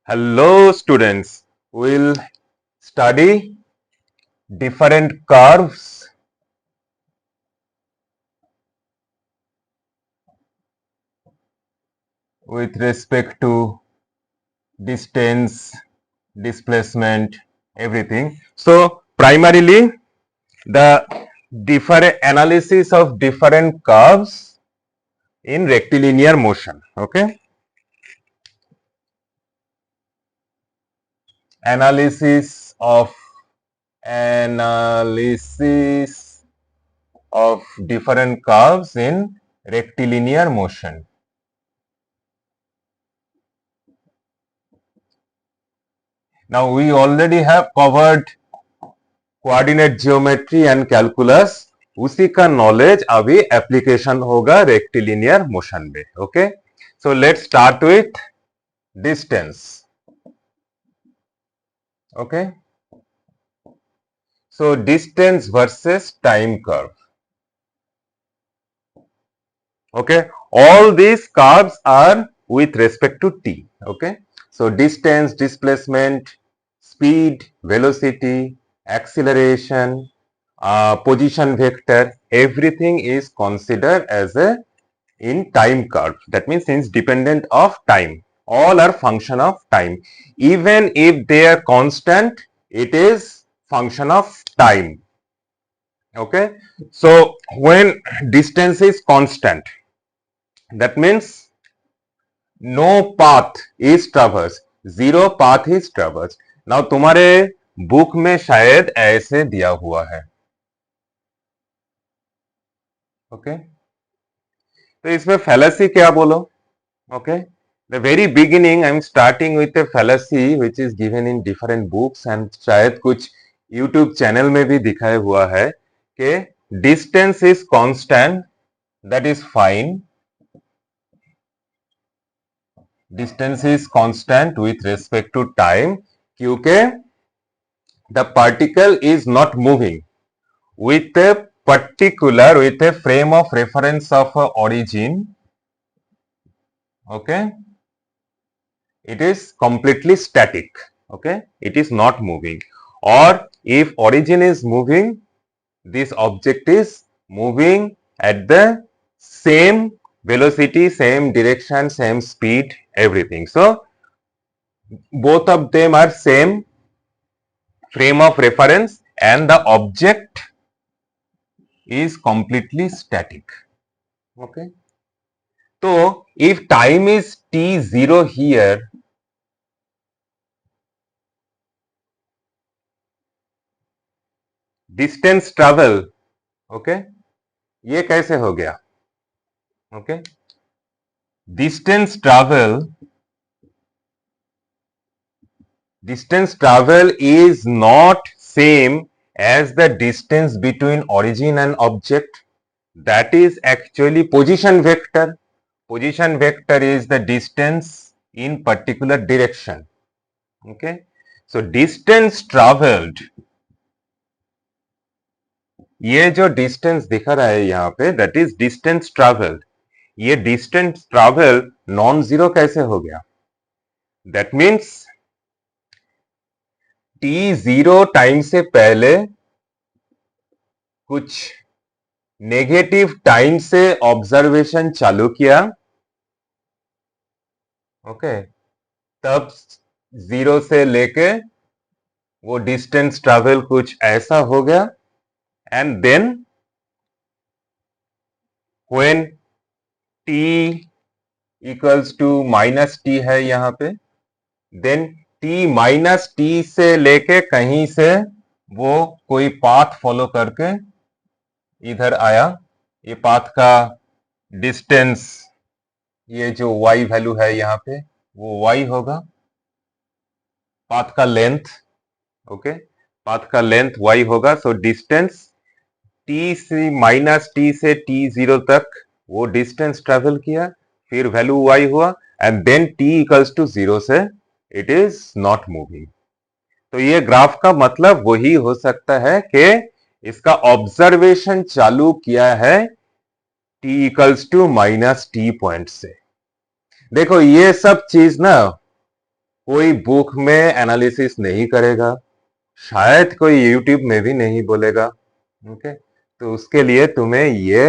Hello students, we'll study different curves with respect to distance, displacement, everything. So primarily the different analysis of different curves in rectilinear motion. Okay, analysis of different curves in rectilinear motion. Now we already have covered coordinate geometry and calculus, उसी का knowledge अभी application होगा rectilinear motion में. Okay, so let's start with distance. Okay, so distance versus time curve. Okay, all these curves are with respect to t. Okay, so distance, displacement, speed, velocity, acceleration, position vector, everything is considered as a in time curve. That means it's dependent of time. All are function of time. Even if they are constant, it is function of time. Okay, so when distance is constant, that means no path is traversed, zero path is traversed. Now तुम्हारे book में शायद ऐसे दिया हुआ है. Okay, तो इसमें fallacy क्या बोलो. Okay, the very beginning I'm starting with a fallacy which is given in different books and शायद कुछ YouTube चैनल में भी दिखाया हुआ है कि distance is constant, that is fine. Distance is constant with respect to time क्योंकि the particle is not moving with a frame of reference of origin. Okay, it is completely static. Okay, it is not moving. Or if origin is moving, this object is moving at the same velocity, same direction, same speed, everything. So both of them are same frame of reference and the object is completely static. Okay, so if time is t0 here, distance travel, okay, ये कैसे हो गया. Okay, distance travel is not same as the distance between origin and object. That is actually position vector. Position vector is the distance in particular direction. Okay, so distance traveled, ये जो distance दिखा रहा है यहाँ पे, that is distance travelled. ये distance travel non zero कैसे हो गया. दैट मीन्स t0 टाइम से पहले कुछ नेगेटिव टाइम से ऑब्जर्वेशन चालू किया. ओके, तब जीरो से लेके वो डिस्टेंस ट्रैवल कुछ ऐसा हो गया. And then when t equals to minus t है यहाँ पे, देन t माइनस टी से लेके कहीं से वो कोई पाथ फॉलो करके इधर आया. ये पाथ का डिस्टेंस, ये जो y वैल्यू है यहाँ पे वो y होगा. पाथ का लेंथ, ओके, पाथ का लेंथ y होगा. सो डिस्टेंस t से माइनस टी से t0 तक वो डिस्टेंस ट्रेवल किया, फिर वैल्यू y हुआ and then t equals to zero से इट इज नॉट मूविंग. तो ये ग्राफ का मतलब वही हो सकता है कि इसका ऑब्जर्वेशन चालू किया है t equals to minus t point से. देखो ये सब चीज ना कोई बुक में एनालिसिस नहीं करेगा, शायद कोई यूट्यूब में भी नहीं बोलेगा। ओके, तो उसके लिए तुम्हें ये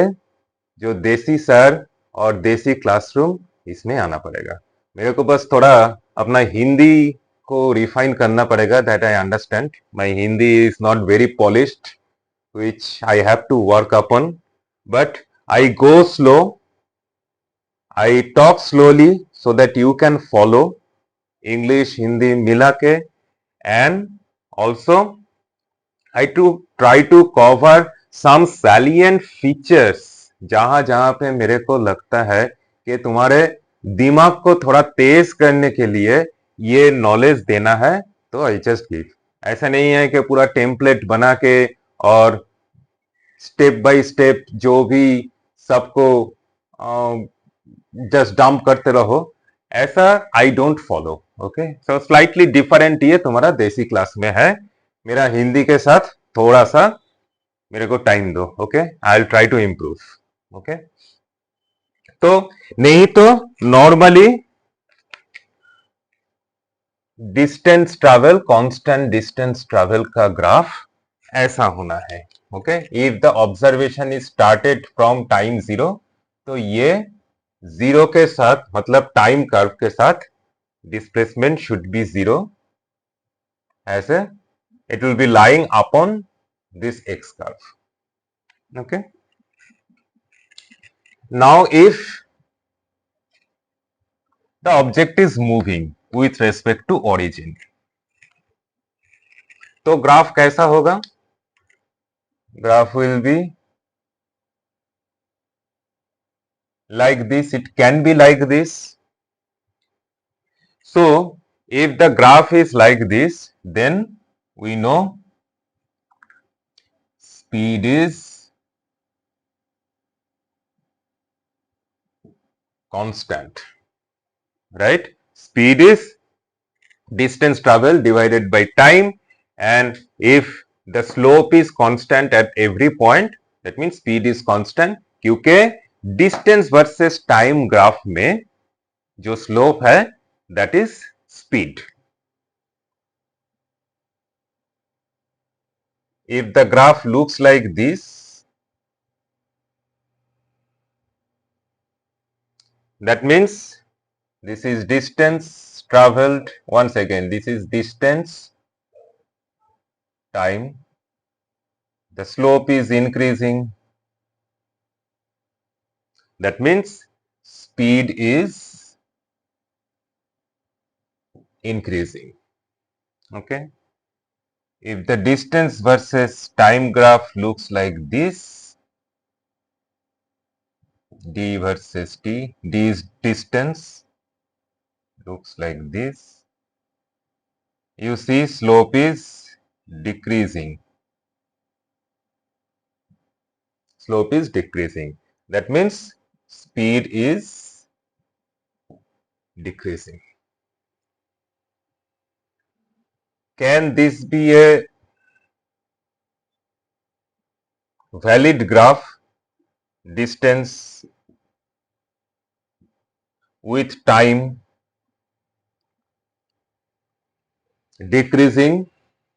जो देसी सर और देसी क्लासरूम, इसमें आना पड़ेगा। मेरे को बस थोड़ा अपना हिंदी को रिफाइन करना पड़ेगा, that I understand my Hindi is not very polished, which I have to work upon, but I go slow, I talk slowly so that you can follow English, Hindi मिला के, and also I to try to cover some salient features जहां जहां पे मेरे को लगता है कि तुम्हारे दिमाग को थोड़ा तेज करने के लिए ये नॉलेज देना है, तो आई जस्ट गिव। ऐसा नहीं है कि पूरा टेम्पलेट बना के और स्टेप बाय स्टेप जो भी सबको जस्ट डंप करते रहो, ऐसा I don't follow. Okay, so slightly different ये तुम्हारा देसी क्लास में है, मेरा हिंदी के साथ थोड़ा सा मेरे को टाइम दो। Okay, I will try to improve. Okay, तो नहीं तो normally distance travel, constant distance travel का ग्राफ ऐसा होना है। Okay, if the observation is started from time zero, तो ये जीरो के साथ मतलब टाइम कर्व के साथ डिस्प्लेसमेंट शुड बी जीरो, ऐसे it will be lying upon this x curve. Okay, now if the object is moving with respect to origin, तो graph कैसा होगा? Graph will be like this, it can be like this. So if the graph is like this, then we know speed is constant, right? Speed is distance travel divided by time, and if the slope is constant at every point, that means speed is constant, क्योंकि distance versus time graph में जो slope है that is speed. If the graph looks like this, that means this is distance traveled. Once again, this is distance, time, the slope is increasing, that means speed is increasing. Okay, if the distance versus time graph looks like this, d versus t, d is distance, looks like this, you see slope is decreasing, slope is decreasing, that means speed is decreasing. Can this be a valid graph? Distance with time decreasing?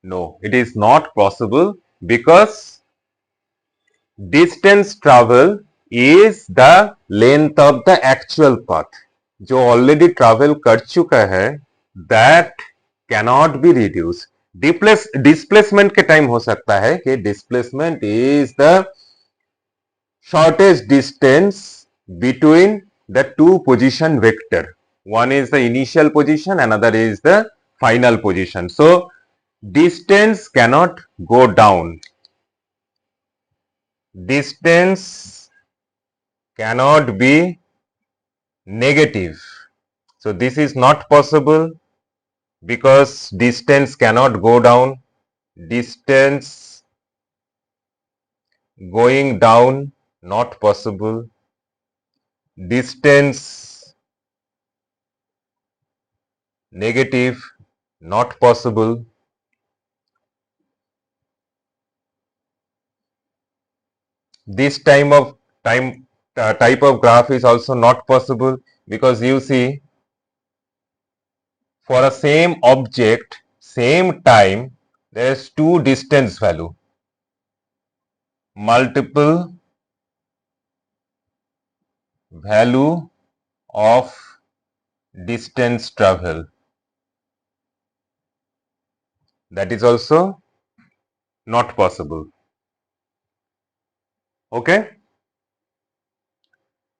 No, it is not possible, because distance travel is the length of the actual path. जो already travel कर चुका है, that cannot be reduced. Displacement के time हो सकता है कि displacement is the shortest distance between the two position vector. One is the initial position, another is the final position. So distance cannot go down, distance cannot be negative. So this is not possible, because distance cannot go down, distance going down not possible, distance negative not possible. This type of graph is also not possible, because you see for a same object, same time, there is two distance value, multiple value of distance travel. That is also not possible. Okay.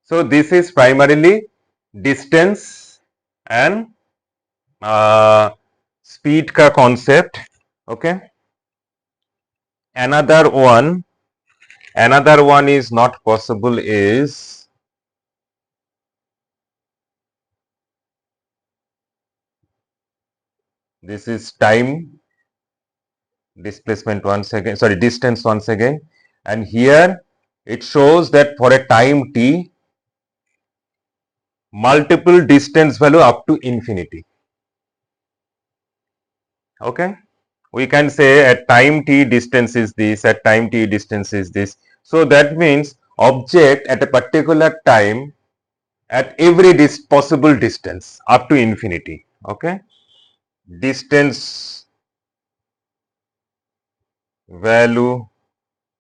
So this is primarily distance and speed ka concept. Okay. Another one is not possible is this is time displacement once again, sorry, distance once again, and here it shows that for a time t, multiple distance value up to infinity. Okay, we can say at time t distance is this, at time t distance is this. So that means object at a particular time at every possible distance up to infinity. Okay, distance value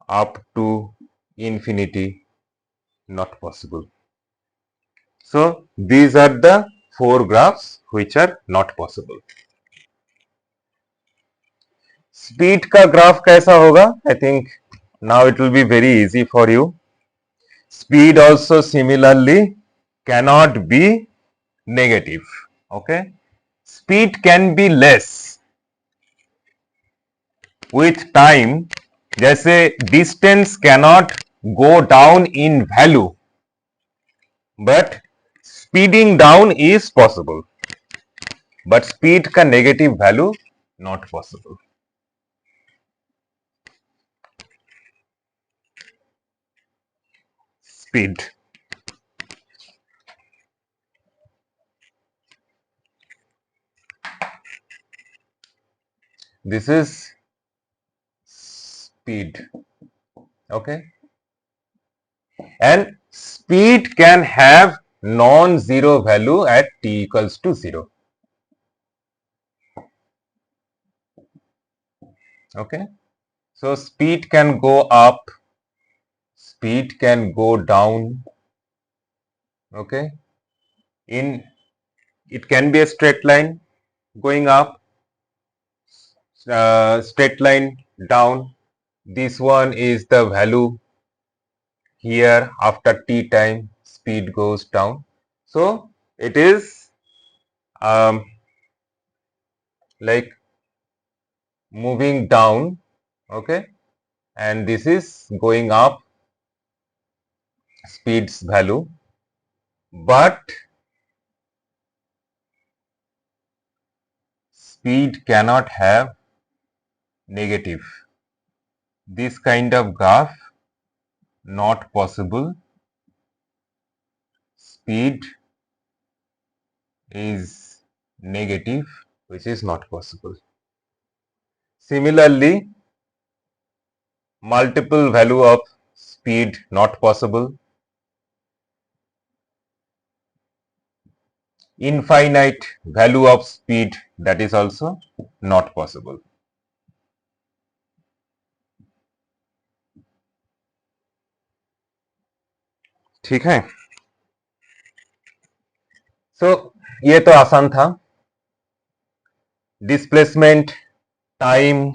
up to infinity, not possible. So these are the four graphs which are not possible. Speed का graph कैसा होगा? I think now it will be very easy for you. Speed also similarly cannot be negative. Okay, speed can be less with time. जैसे distance cannot go down in value, but speeding down is possible. But speed का negative value not possible. Speed. This is speed. Okay, and speed can have non-zero value at t equals to 0. Okay, so speed can go up, speed can go down. Okay, in it can be a straight line going up, straight line down. This one is the value here. After t time, speed goes down. So it is like moving down. Okay, and this is going up, speed's value, but speed cannot have negative. This kind of graph not possible. Speed is negative, which is not possible. Similarly, multiple value of speed not possible. Infinite value of speed, that is also not possible. ठीक है, सो ये तो आसान था. Displacement, time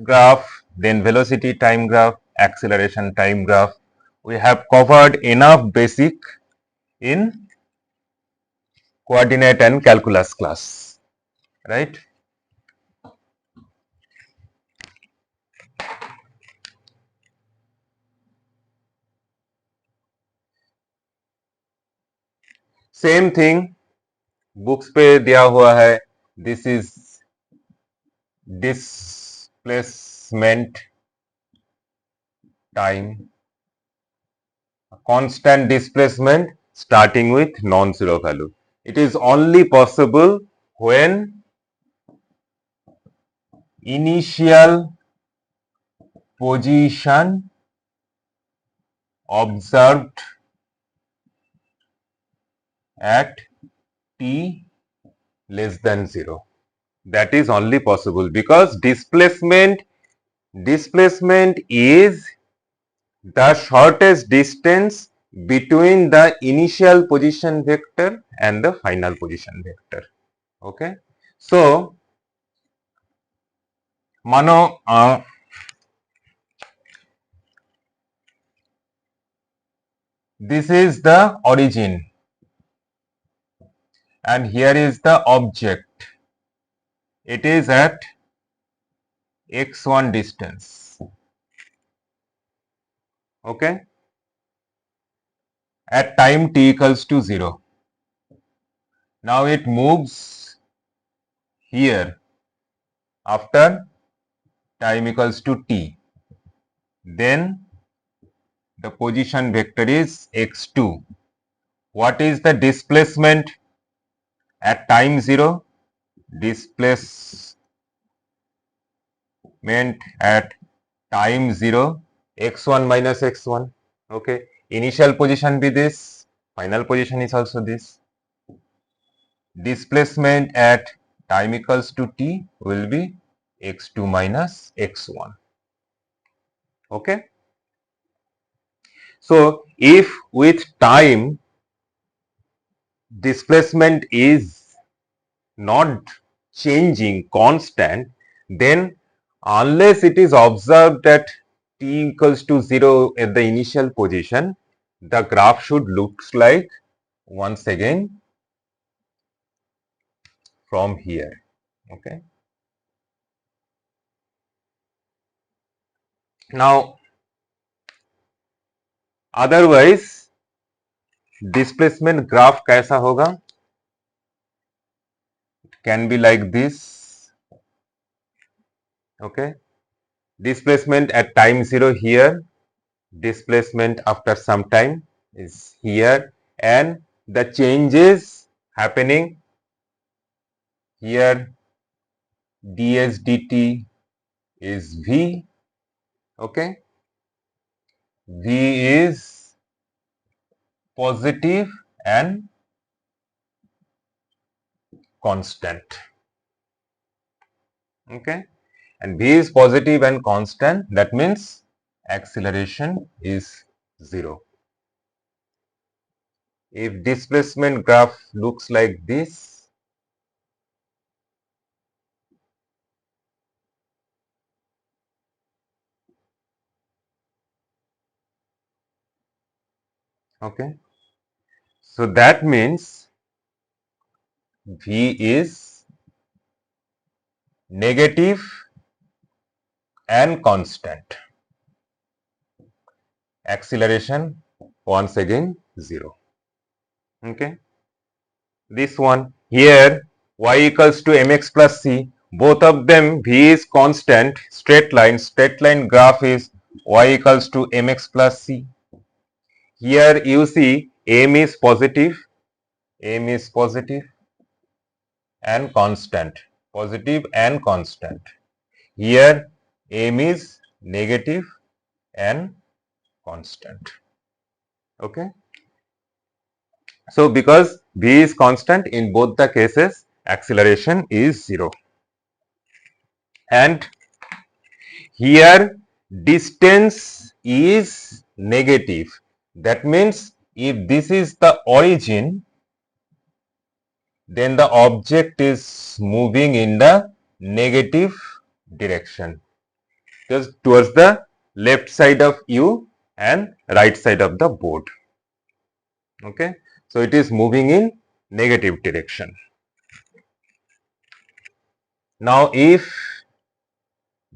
graph, then velocity time graph, acceleration time graph. We have covered enough basic in coordinate and calculus class, right? Same thing, books पे दिया हुआ है. This is displacement time, constant displacement starting with non-zero value. It is only possible when initial position observed at t less than 0. That is only possible because displacement is the shortest distance between the initial position vector and the final position vector. Okay, so mano this is the origin and here is the object. It is at x1 distance. Okay, at time t equals to 0. Now it moves here after time equals to t. Then the position vector is x2. What is the displacement at time 0? Displacement at time 0, x1 minus x1. Okay, initial position be this, final position is also this. Displacement at time equals to t will be x2 minus x1. Okay, so if with time displacement is not changing, constant, then unless it is observed that t equals to 0 at the initial position, the graph should looks like once again from here. Okay, now otherwise displacement graph कैसा होगा? It can be like this. Okay, displacement at time 0 here, displacement after some time is here, and the changes happening here ds dt is v. Okay, v is positive and constant. Okay, and v is positive and constant, that means acceleration is 0. If displacement graph looks like this, okay, so that means v is negative and constant. Acceleration once again 0. Okay, this one here y equals to mx plus c, both of them v is constant, straight line graph is y equals to mx plus c. Here you see m is positive and constant, positive and constant. Here m is negative and constant. Okay, so because v is constant in both the cases, acceleration is 0. And here distance is negative. That means if this is the origin, then the object is moving in the negative direction, just towards the left side of you and right side of the board. Okay, so it is moving in negative direction. Now if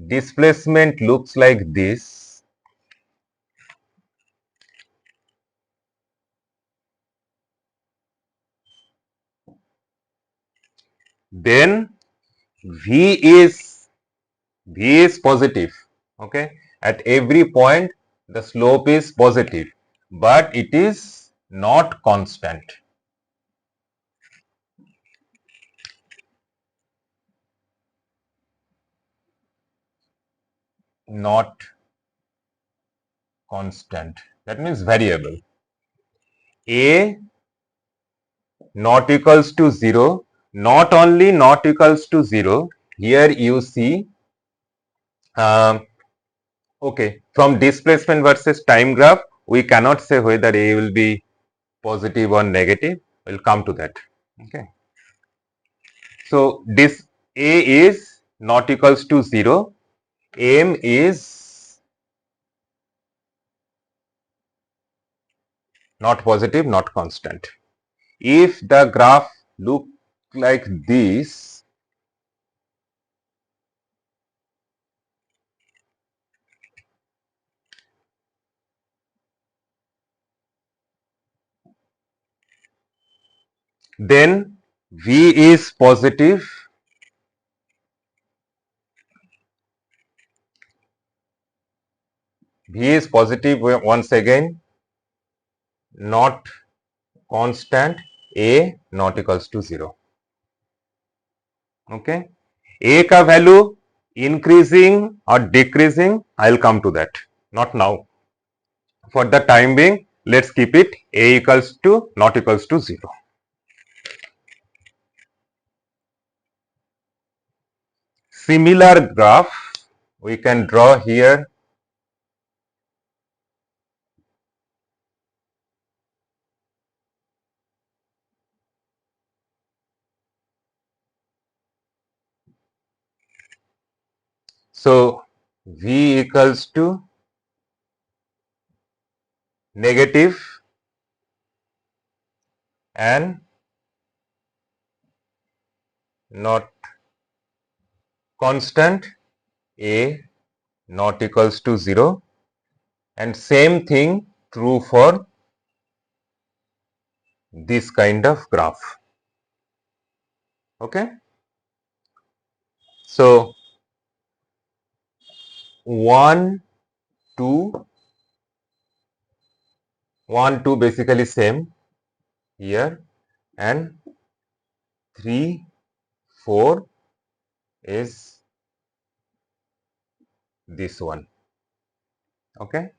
displacement looks like this, then v is positive. Okay, at every point the slope is positive, but it is not constant. Not constant, that means variable. A not equals to 0, not only not equals to 0, here you see, okay, from displacement versus time graph, we cannot say whether A will be positive or negative. We'll come to that. Okay. So this A is not equals to 0, M is not positive, not constant. If the graph look like this, then V is positive, V is positive once again, not constant, A not equals to 0. Okay. A का value increasing or decreasing, I'll come to that, not now. For the time being, let's keep it A equals to not equals to 0. Similar graph we can draw here. So V equals to negative and not constant, A not equals to 0, and same thing true for this kind of graph. Okay. So 1, 2, 1, 2 basically same here, and 3, 4 is this one. Okay.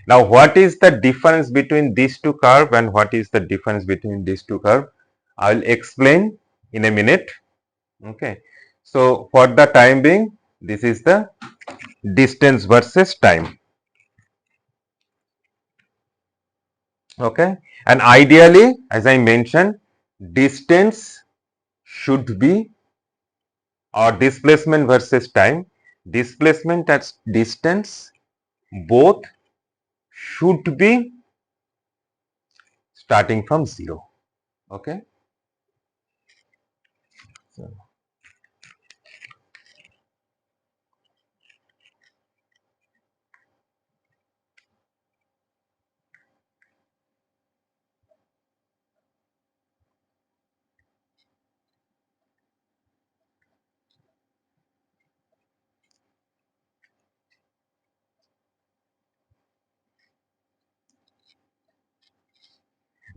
Now what is the difference between these two curves and what is the difference between these two curves? I will explain in a minute. Okay. So for the time being, this is the distance versus time. Okay. And ideally, as I mentioned, distance should be, or displacement versus time, displacement at distance both should be starting from 0. Okay. So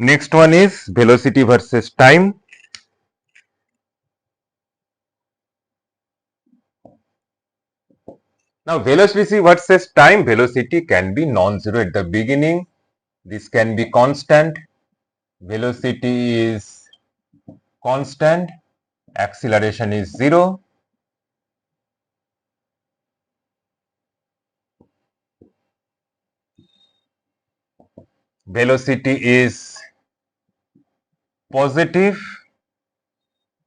next one is velocity versus time. Now velocity versus time, velocity can be non-zero at the beginning. This can be constant. Velocity is constant. Acceleration is 0. Velocity is positive.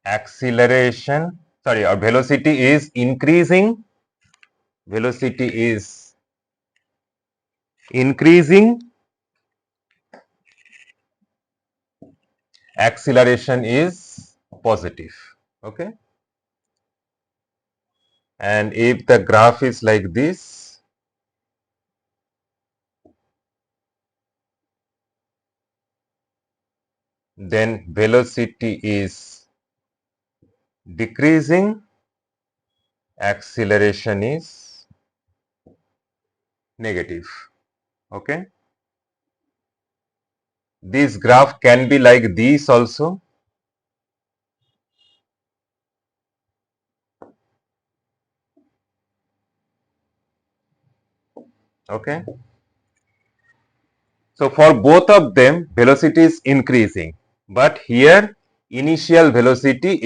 Acceleration, sorry, or velocity is increasing. Velocity is increasing. Acceleration is positive. Okay. And if the graph is like this, then velocity is decreasing, acceleration is negative. Okay. This graph can be like this also. Okay. So for both of them, velocity is increasing, but here initial velocity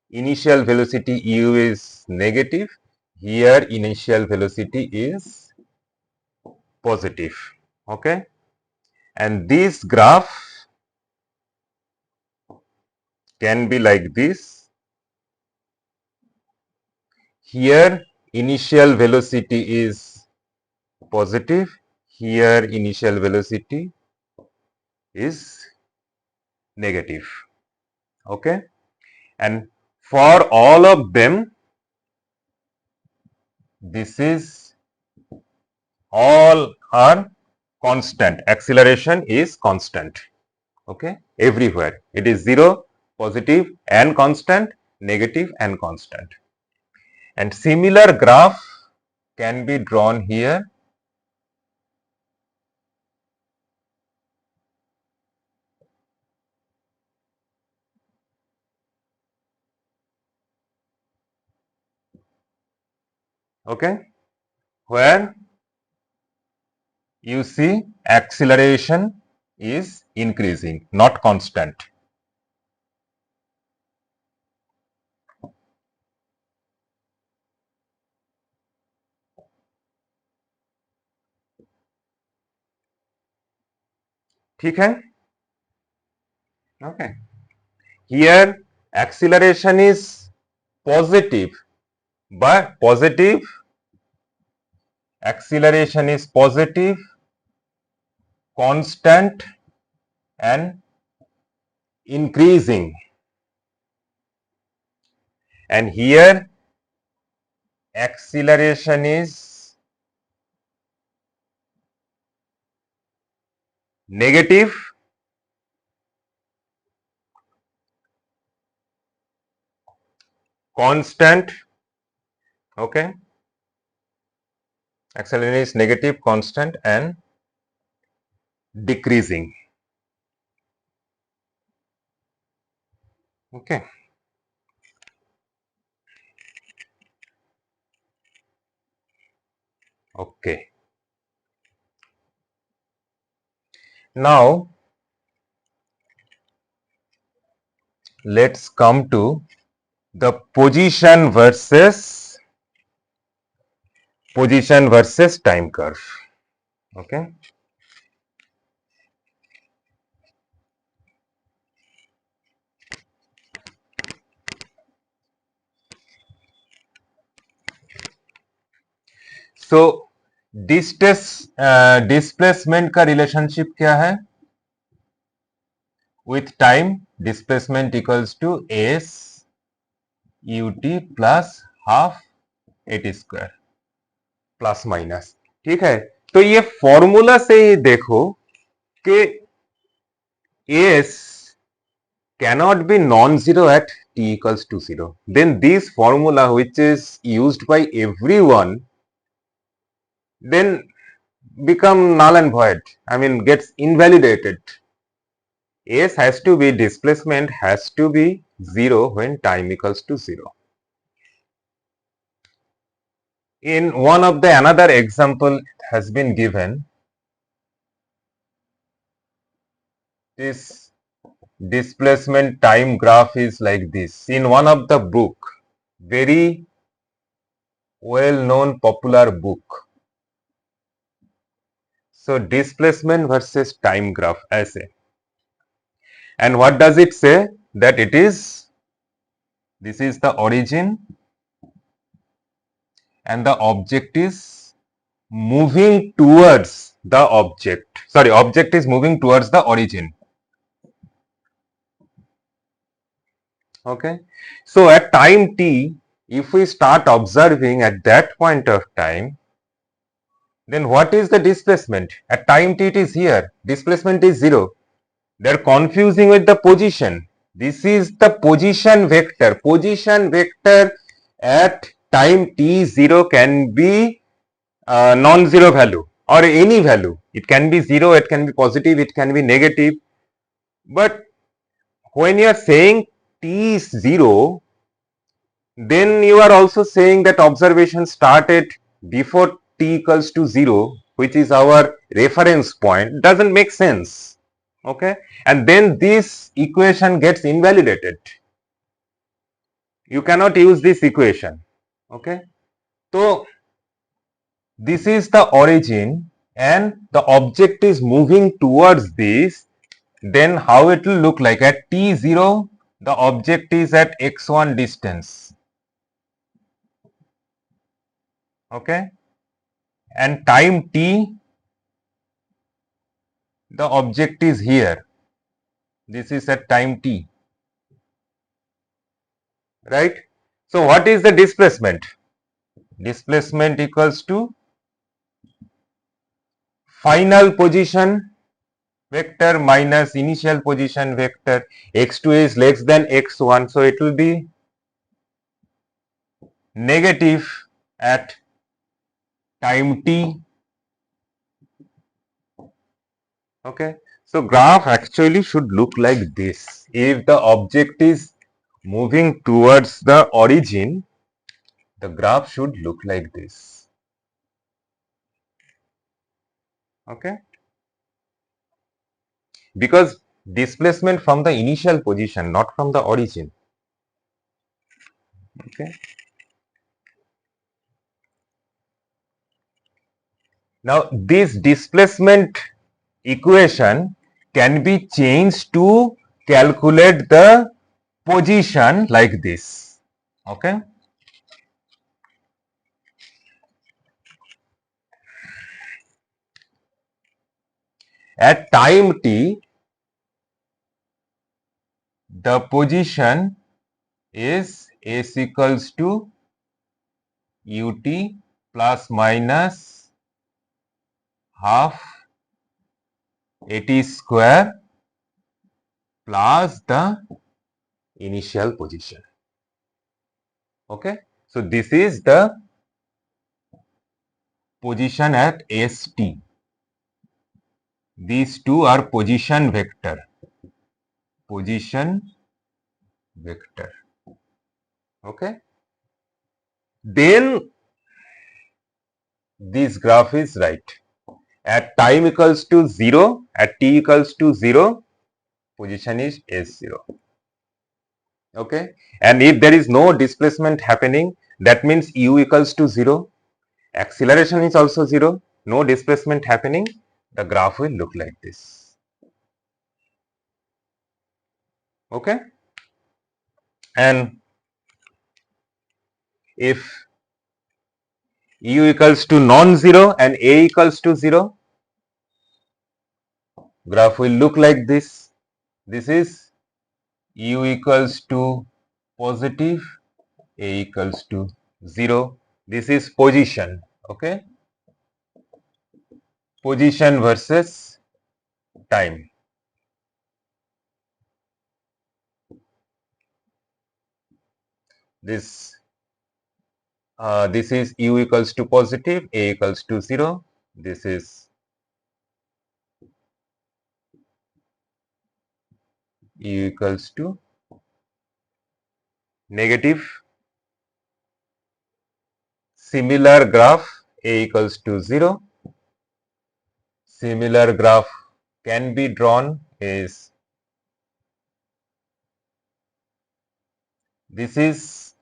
u is negative, here initial velocity is positive. Okay, and this graph can be like this. Here initial velocity is positive, here initial velocity is negative. Okay, and for all of them, this is all are constant. Acceleration is constant. Okay, everywhere it is 0, positive and constant, negative and constant. And similar graph can be drawn here. Okay, where you see acceleration is increasing, not constant. ठीक है? Okay. Here acceleration is positive, but acceleration is positive, constant and increasing. And here acceleration is negative, constant. Okay, acceleration is negative, constant and decreasing. Okay, okay. Now let's come to the position versus time curve. Okay, so displacement का relationship क्या है? With time, displacement equals to s ut plus half at square plus minus. ठीक है, तो ये formula से ही देखो कि s cannot be non-zero at t equals to 0. Then this formula, which is used by everyone, then become null and void. I mean, gets invalidated. S has to be, displacement has to be 0 when time equals to 0. In one of the another example has been given, this displacement time graph is like this. In one of the book, very well known popular book. So displacement versus time graph ऐसे. And what does it say? That it is, this is the origin and the object is moving towards the object. Sorry, object is moving towards the origin. Okay. So at time t, if we start observing at that point of time, then what is the displacement? At time t, it is here. Displacement is 0. They are confusing with the position. This is the position vector. Position vector at time t0 can be non-zero value or any value. It can be 0, it can be positive, it can be negative. But when you are saying t is 0, then you are also saying that observation started before t equals to 0, which is our reference point. Doesn't make sense. Okay, and then this equation gets invalidated. You cannot use this equation. Okay, so this is the origin and the object is moving towards this. Then how it will look like at t0, the object is at x1 distance. Okay, and time t, the object is here. This is at time t, right? So what is the displacement? Displacement equals to final position vector minus initial position vector. x2 is less than x1, so it will be negative at time t. Okay, so graph actually should look like this. If the object is moving towards the origin, the graph should look like this. Okay, because displacement from the initial position, not from the origin. Okay, now this displacement equation can be changed to calculate the position like this. Okay, at time t, the position is s equals to ut plus minus half at square plus the initial position. Okay, so this is the position at st. These two are position vector. Position vector. Okay, then this graph is right. At time equals to 0, at t equals to 0, position is s0. Okay, and if there is no displacement happening, that means u equals to 0. Acceleration is also 0. No displacement happening. The graph will look like this. Okay, and if u equals to non-zero and a equals to 0, graph will look like this. This is u equals to positive, a equals to 0. This is position. Okay, position versus time. This is u equals to positive, a equals to 0. This is u equals to negative. Similar graph, a equals to 0. Similar graph can be drawn is this is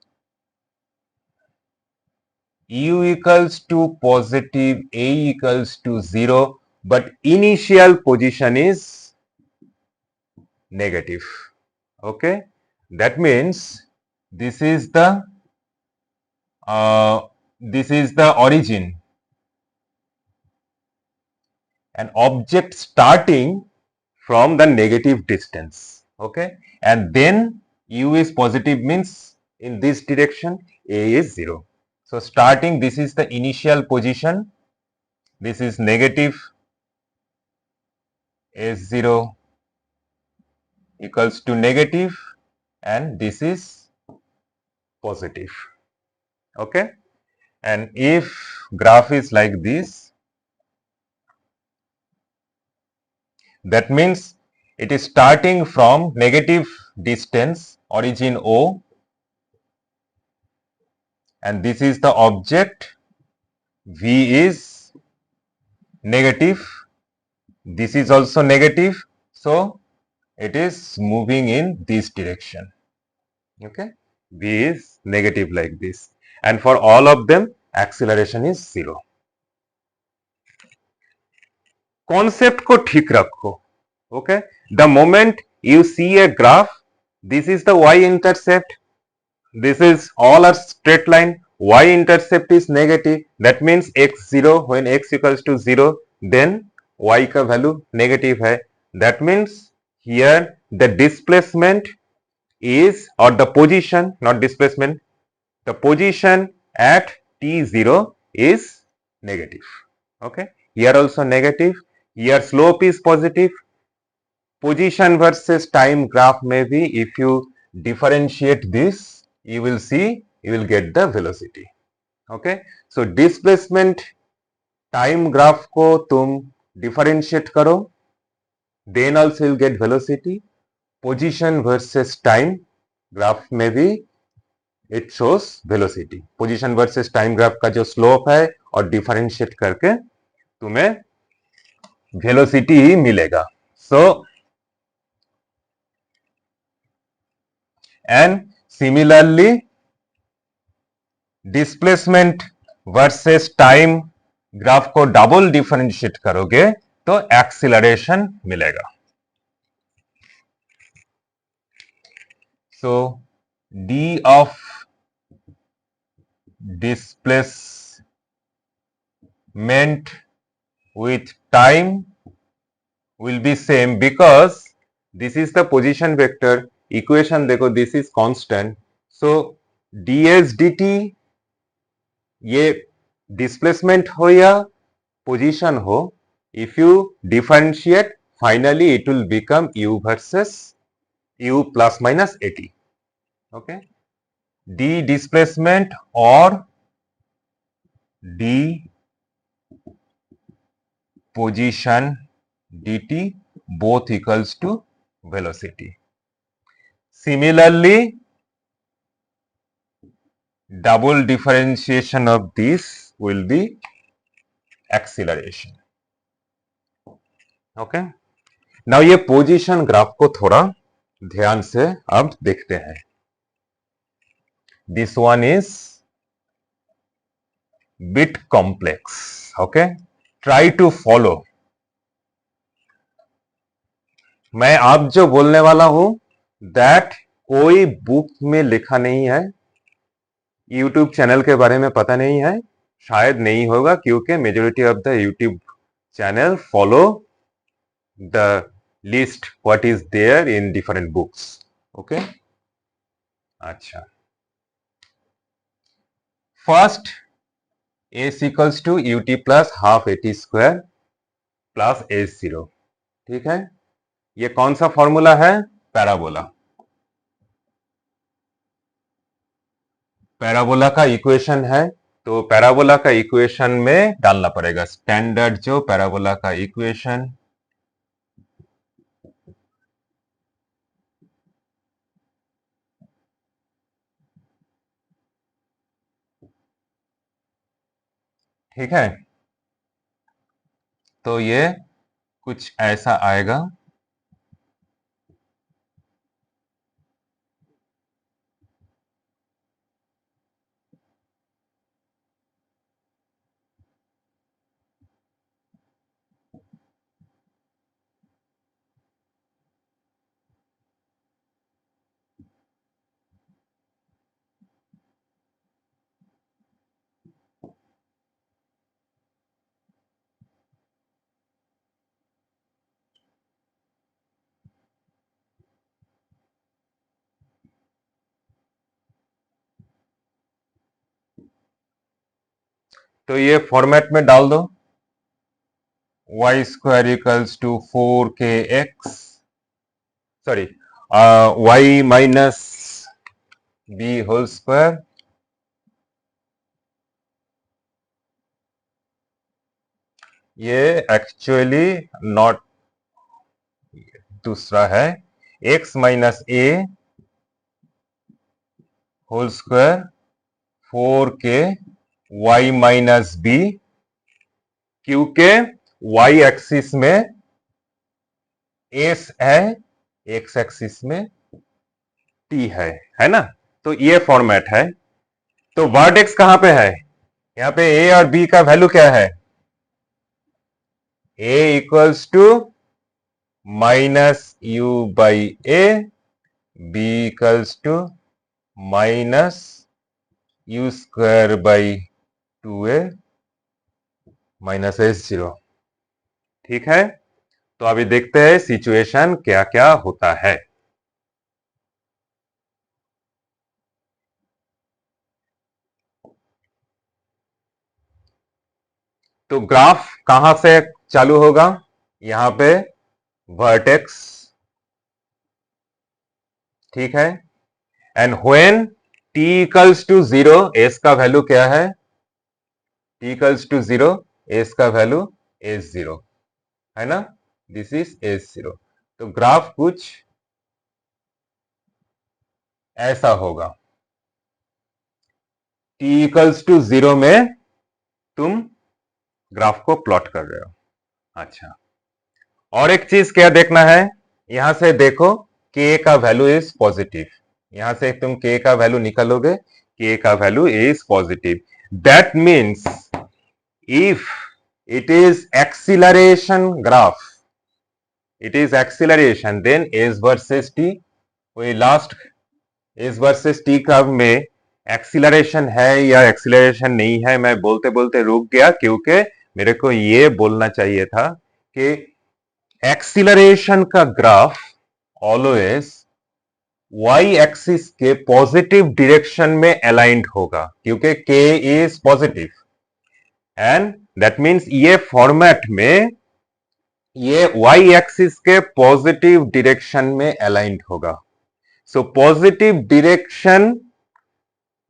u equals to positive, a equals to 0, but initial position is negative. Okay, that means this is the origin. An object starting from the negative distance. Okay, and then u is positive means in this direction, a is 0. So starting, this is the initial position. This is negative, s0 equals to negative, and this is positive. Okay, and if graph is like this, that means it is starting from negative distance, origin O, and this is the object. V is negative. This is also negative. So it is moving in this direction. Okay, v is negative like this, and for all of them acceleration is 0. Concept को ठीक रखो. Okay, the moment you see a graph, this is the y-intercept, this is all a straight line, y-intercept is negative, that means x0, when x equals to 0, then y का value negative है. That means here the displacement is, or the position, not displacement, the position at t0 is negative. Okay, here also negative, here slope is positive. Position versus time graph may be, if you differentiate this, you will see, you will get the velocity. Okay, so displacement time graph को तुम differentiate करो, then also you'll get velocity. Position versus time graph में भी it shows velocity. Position versus time graph का जो slope है और differentiate करके तुम्हें velocity ही मिलेगा. So and similarly displacement versus time graph को डबल डिफरेंशिएट करोगे तो एक्सीलरेशन मिलेगा. So D of displacement with time will be same because this is the position vector. Equation देखो, this is constant. So ds dt ये displacement हो या position हो, if you differentiate, finally it will become u versus u plus minus at. Okay, d displacement or d position dt both equals to velocity. Similarly, double differentiation of this will be acceleration. Okay, now ये position graph को थोड़ा ध्यान से अब देखते हैं. This one is bit complex. Okay, try to follow. मैं आप जो बोलने वाला हूं that कोई बुक में लिखा नहीं है, यूट्यूब चैनल के बारे में पता नहीं है, शायद नहीं होगा क्योंकि majority of the YouTube channel follow the list what is there in different books. Okay, अच्छा, first S equals to u t plus half a t square plus S zero. ठीक है, ये कौन सा फॉर्मूला है? पैराबोला. पैराबोला का इक्वेशन है, तो पैराबोला का इक्वेशन में डालना पड़ेगा स्टैंडर्ड जो पैराबोला का इक्वेशन. ठीक है, तो ये कुछ ऐसा आएगा. तो ये फॉर्मेट में डाल दो. Y square equals to 4kx, sorry, y minus b whole square. ये एक्चुअली नॉट, दूसरा है x minus a whole square 4k y minus b, क्योंकि y एक्सिस में एस है, एक्स एक्सिस में टी है ना। तो ये फॉर्मेट है। तो वर्टेक्स कहां पे है? यहाँ पे ए और बी का वैल्यू क्या है? A equals to minus u by a, b equals to minus u square by 2a minus S0। ठीक है, तो अभी देखते हैं सिचुएशन क्या क्या होता है। तो ग्राफ कहां से चालू होगा? यहां पे वर्टेक्स, ठीक है। And when t equals to 0, s का वैल्यू क्या है? t इक्वल्स टू 0, एस का वैल्यू S0 है ना। This is S0। तो ग्राफ कुछ ऐसा होगा। t इक्वल्स टू 0 में तुम ग्राफ को प्लॉट कर रहे हो। अच्छा, और एक चीज क्या देखना है, यहां से देखो k का वैल्यू इज पॉजिटिव। यहां से तुम k का वैल्यू निकालोगे, k का value is positive. That means if it is acceleration graph, it is acceleration, then s versus t, वही लास्ट s वर्सेस t का में एक्सीलरेशन है या एक्सीलरेशन नहीं है, मैं बोलते बोलते रुक गया, क्योंकि मेरे को ये बोलना चाहिए था कि एक्सीलरेशन का ग्राफ ऑलवेज वाई एक्सिस के पॉजिटिव डायरेक्शन में अलाइंड होगा, क्योंकि k is positive. And that means ये फॉर्मेट में ये वाई एक्सिस के पॉजिटिव डायरेक्शन में अलाइंड होगा। सो पॉजिटिव डायरेक्शन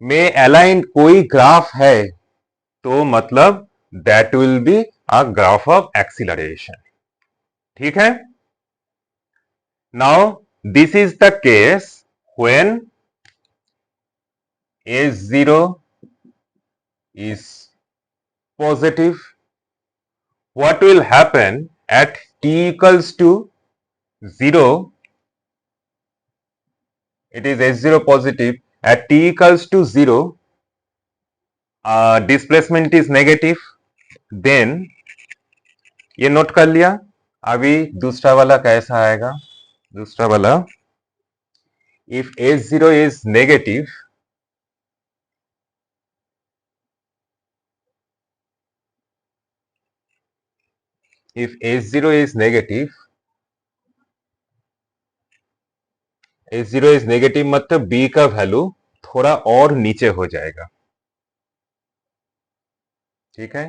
में अलाइंड कोई ग्राफ है तो मतलब that will be a graph of acceleration. ठीक है। Now, this is the case when S0 is positive. What will happen at t equals to 0? It is S0 positive. At t equals to 0, displacement is negative. Then, ये note कर लिया। अभी दूसरा वाला कैसा आएगा? दूसरा वाला, if S0 is negative, if S0 is negative, S0 is negative मतलब b का वैल्यू थोड़ा और नीचे हो जाएगा। ठीक है,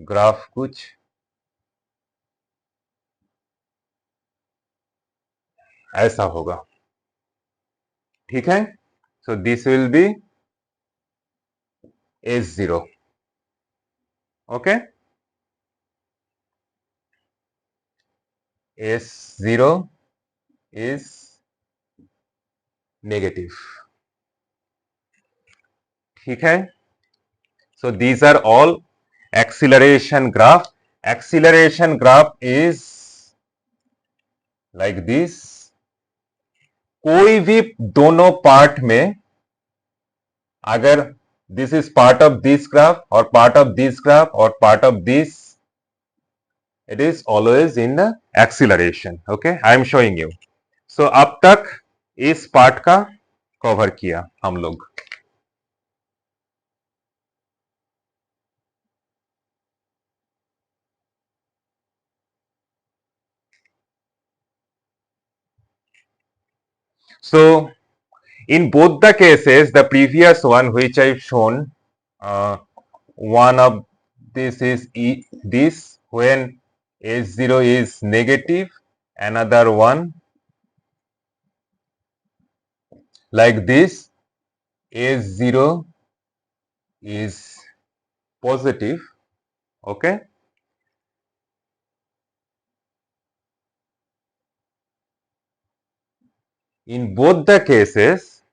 ग्राफ कुछ ऐसा होगा। ठीक है, so this will be S0। Okay, S0 is negative. ठीक है, so these are all acceleration graph. Acceleration graph is like this. कोई भी दोनों पार्ट में, अगर this is part of this graph और पार्ट ऑफ दिस ग्राफ और part of this, it is always in the acceleration. Okay, I am showing you. So अब तक इस पार्ट का कवर किया हम लोग। So in both the cases, the previous one which I've shown, one of this is this when S0 is negative, another one like this, S0 is positive. Okay, in both the cases,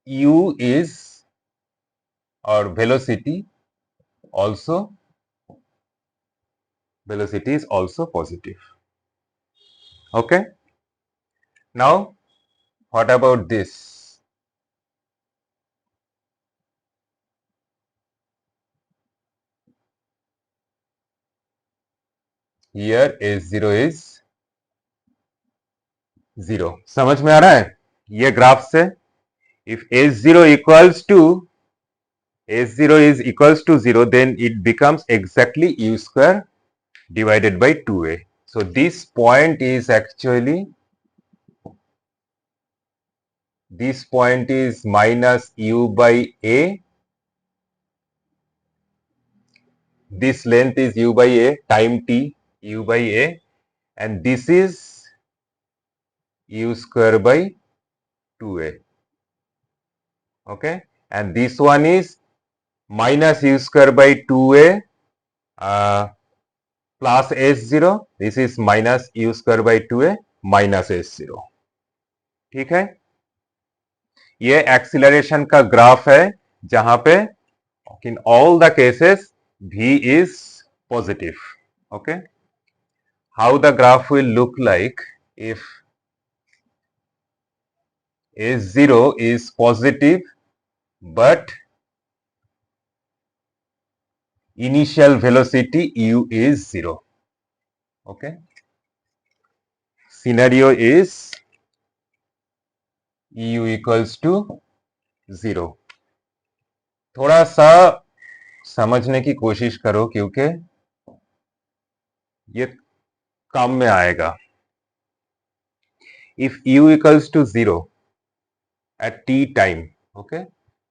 u is, or velocity also velocity is also positive. Okay. Now, what about this? Here S0 is 0. समझ में आ रहा है ये graph से? If S0 equals to S0 is equals to 0, then it becomes exactly U square divided by 2A. So this point is actually, this point is minus U by A. This length is U by A, time T, U by A, and this is U square by 2A. Okay, and this one is minus U square by 2A plus S0. This is minus U square by 2A minus S0. ठीक है, ये acceleration का graph है जहां पे in all the cases v is positive. Okay, how the graph will look like if S0 is positive but initial velocity u is 0. Okay, scenario is u equals to 0. थोड़ा सा समझने की कोशिश करो क्योंकि ये काम में आएगा. If u equals to 0 at t time, okay,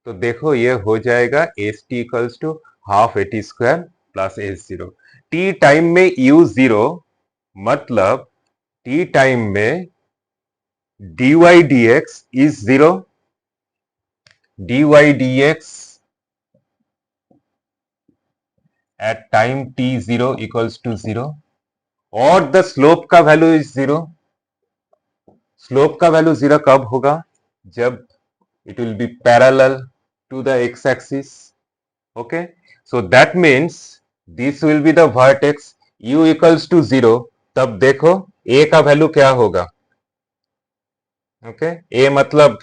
तो देखो ये हो जाएगा s t equals to half a t square plus S zero. T time में u 0 मतलब टी टाइम में dy dx is 0. dy dx at time t0 equals to 0 और the slope का वैल्यू इज 0. स्लोप का value 0 कब होगा? जब it will be parallel to the x-axis. Okay, so that means this will be the vertex. u equals to 0. तब देखो a का value क्या होगा? Okay, a मतलब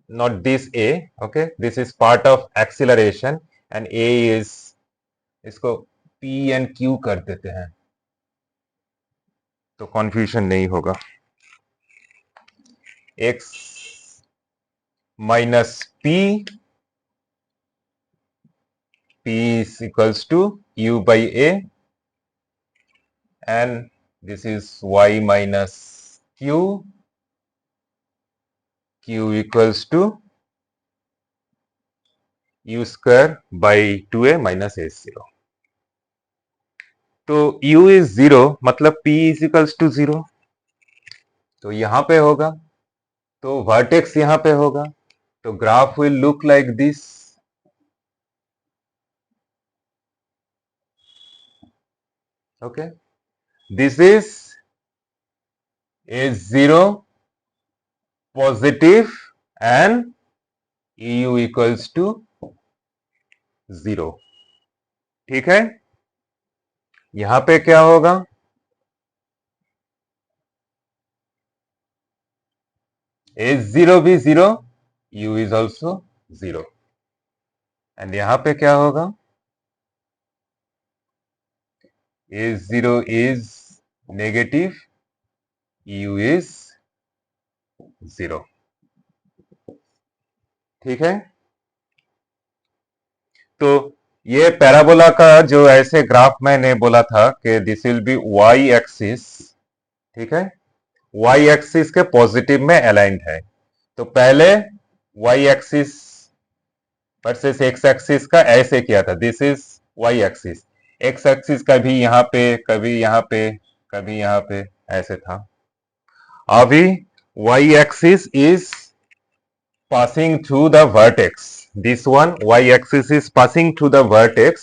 not this a. Okay, this is part of acceleration and a is, इसको p and q कर देते हैं तो confusion नहीं होगा. x minus p, p is equals to u by a, and this is y minus q, q equals to u square by 2a minus s0. तो u is 0 मतलब p is equals to 0. तो यहां पे होगा, तो vertex यहां पे होगा, तो graph will look like this. Okay, this is s0 positive and eu equals to 0. ठीक है, यहां पे क्या होगा? s0 भी 0, u इज ऑल्सो 0. एंड यहां पे क्या होगा? s0 is negative, u is 0. ठीक है, तो ये पैराबोला का जो ऐसे ग्राफ मैंने बोला था कि this will be y axis. ठीक है, वाई एक्सिस के पॉजिटिव में अलाइंड है. तो पहले y axis versus x axis का ऐसे किया था. This is y axis. X axis कभी यहाँ पे, कभी यहाँ पे, कभी यहाँ पे, ऐसे था. अभी y axis is passing through the vertex. This one y axis is passing through the vertex.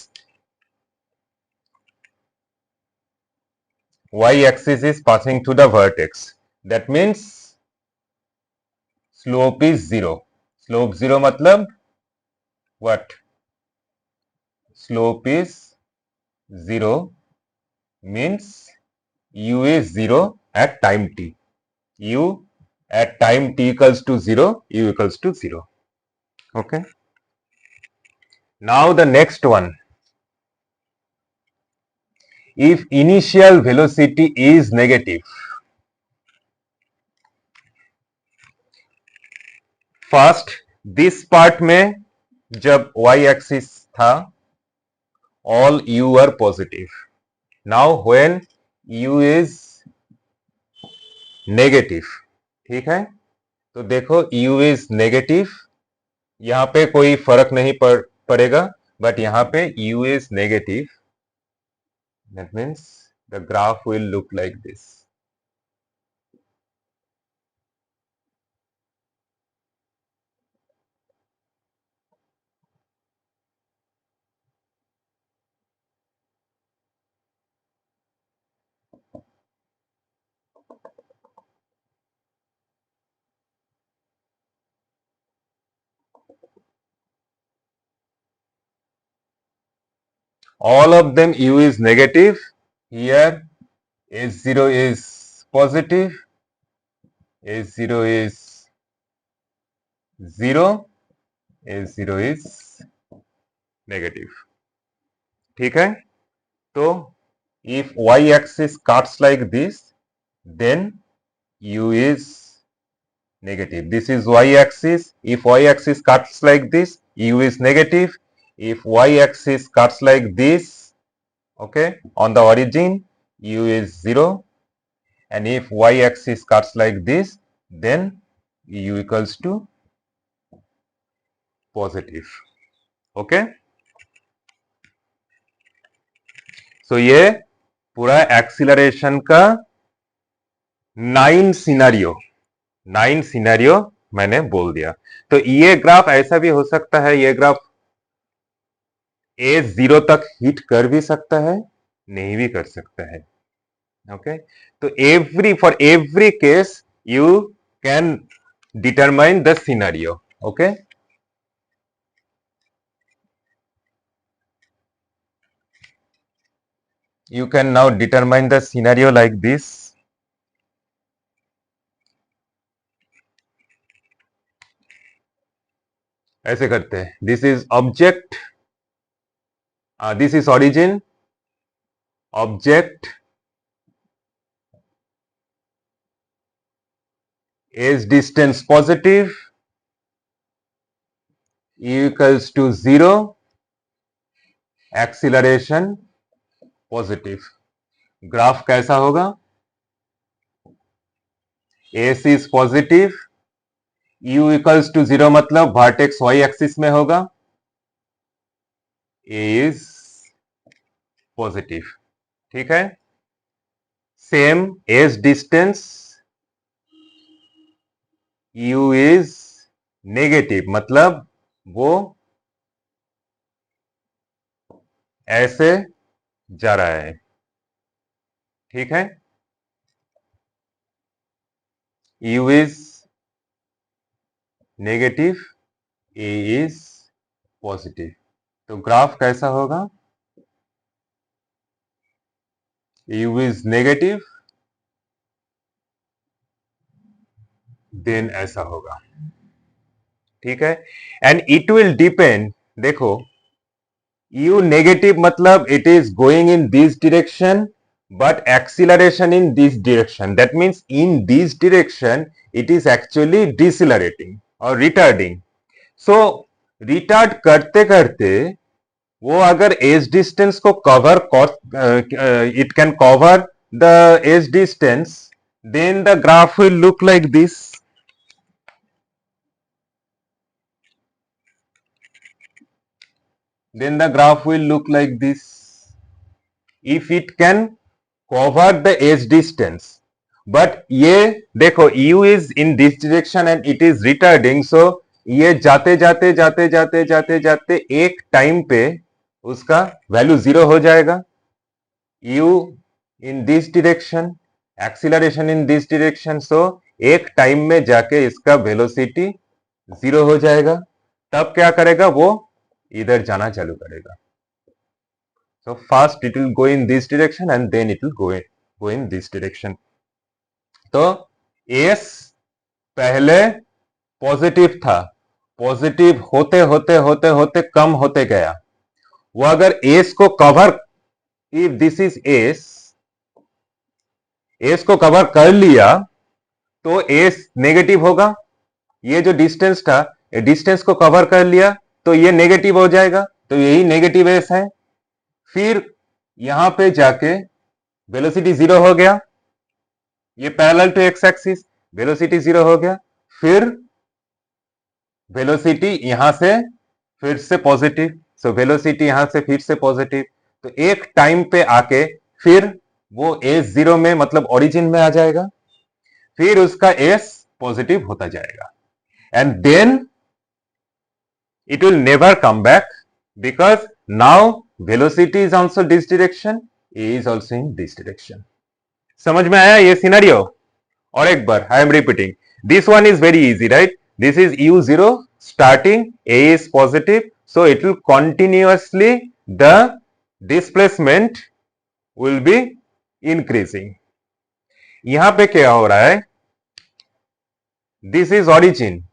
Y axis is passing through the vertex. That means slope is 0. Slope 0 मतलब what? Slope is 0 means u is 0 at time t. U at time t equals to 0, u equals to 0. Okay. Now the next one. If initial velocity is negative, first this part में जब y axis था, all u are positive. Now when u is negative, ठीक है, तो देखो u is negative, यहाँ पे कोई फर्क नहीं पड़ेगा, बट यहाँ पे u is negative, that means the graph will look like this. All of them u is negative. Here h0 is positive, h0 is 0, h0 is negative. ठीक है, तो if y axis cuts like this, then u is negative. This is y axis. If y axis cuts like this, u is negative. If y axis cuts like this, okay, on the origin, u is 0. And if y axis cuts like this, then u equals to positive. Okay. So ये पूरा acceleration का 9 scenario मैंने बोल दिया. तो ये graph ऐसा भी हो सकता है, ये ग्राफ a0 तक हिट कर भी सकता है, नहीं भी कर सकता है. ओके, तो for every case you can determine the scenario. Okay, you can now determine the scenario like this. ऐसे करते हैं. This is object, this is origin, object, is distance positive, u equals to 0, acceleration positive. Graph कैसा होगा? s is positive, u equals to 0 मतलब vertex y axis में होगा, a is positive. ठीक है, same s distance, u is negative मतलब वो ऐसे जा रहा है. ठीक है, u is negative, a is positive. तो ग्राफ कैसा होगा? u is नेगेटिव, देन ऐसा होगा. ठीक है, एंड इट विल डिपेंड. देखो u नेगेटिव मतलब it is going in this direction, but acceleration in this direction. That means in this direction it is actually decelerating or retarding. So retard करते करते वो अगर एज डिस्टेंस को cover, it can cover the s distance, then the graph will look like this. Then the graph will look like this. If it can cover the edge distance, but ये देखो u is in this direction and it is retarding, so ये जाते जाते जाते जाते जाते जाते एक टाइम पे उसका वैल्यू 0 हो जाएगा. u in this direction, acceleration in this direction, so एक टाइम में जाके इसका वेलोसिटी 0 हो जाएगा. तब क्या करेगा? वो इधर जाना चालू करेगा. So first it will go in this direction and then it will go in this direction. तो S पहले पॉजिटिव था, पॉजिटिव होते होते होते होते कम होते गया. वो अगर एस को cover, if this is S को कवर कर लिया तो एस नेगेटिव होगा. ये जो डिस्टेंस था, डिस्टेंस को कवर कर लिया तो ये नेगेटिव हो जाएगा, तो यही नेगेटिव एस है. फिर यहां पे जाके वेलोसिटी जीरो हो गया, ये parallel to x axis, velocity zero हो गया. फिर वेलोसिटी यहां से फिर से पॉजिटिव, सो वेलोसिटी यहां से फिर से पॉजिटिव. तो एक टाइम पे आके फिर वो एस जीरो में मतलब ओरिजिन में आ जाएगा, फिर उसका एस पॉजिटिव होता जाएगा. And then it will never come back because now velocity is also this direction, a is also in this direction. समझ में आया ये सिनेरियो? और एक बार I am repeating, this one is very easy, right? This is u0 starting, a is positive, so it will continuously, the displacement will be increasing. यहां पे क्या हो रहा है? This is origin,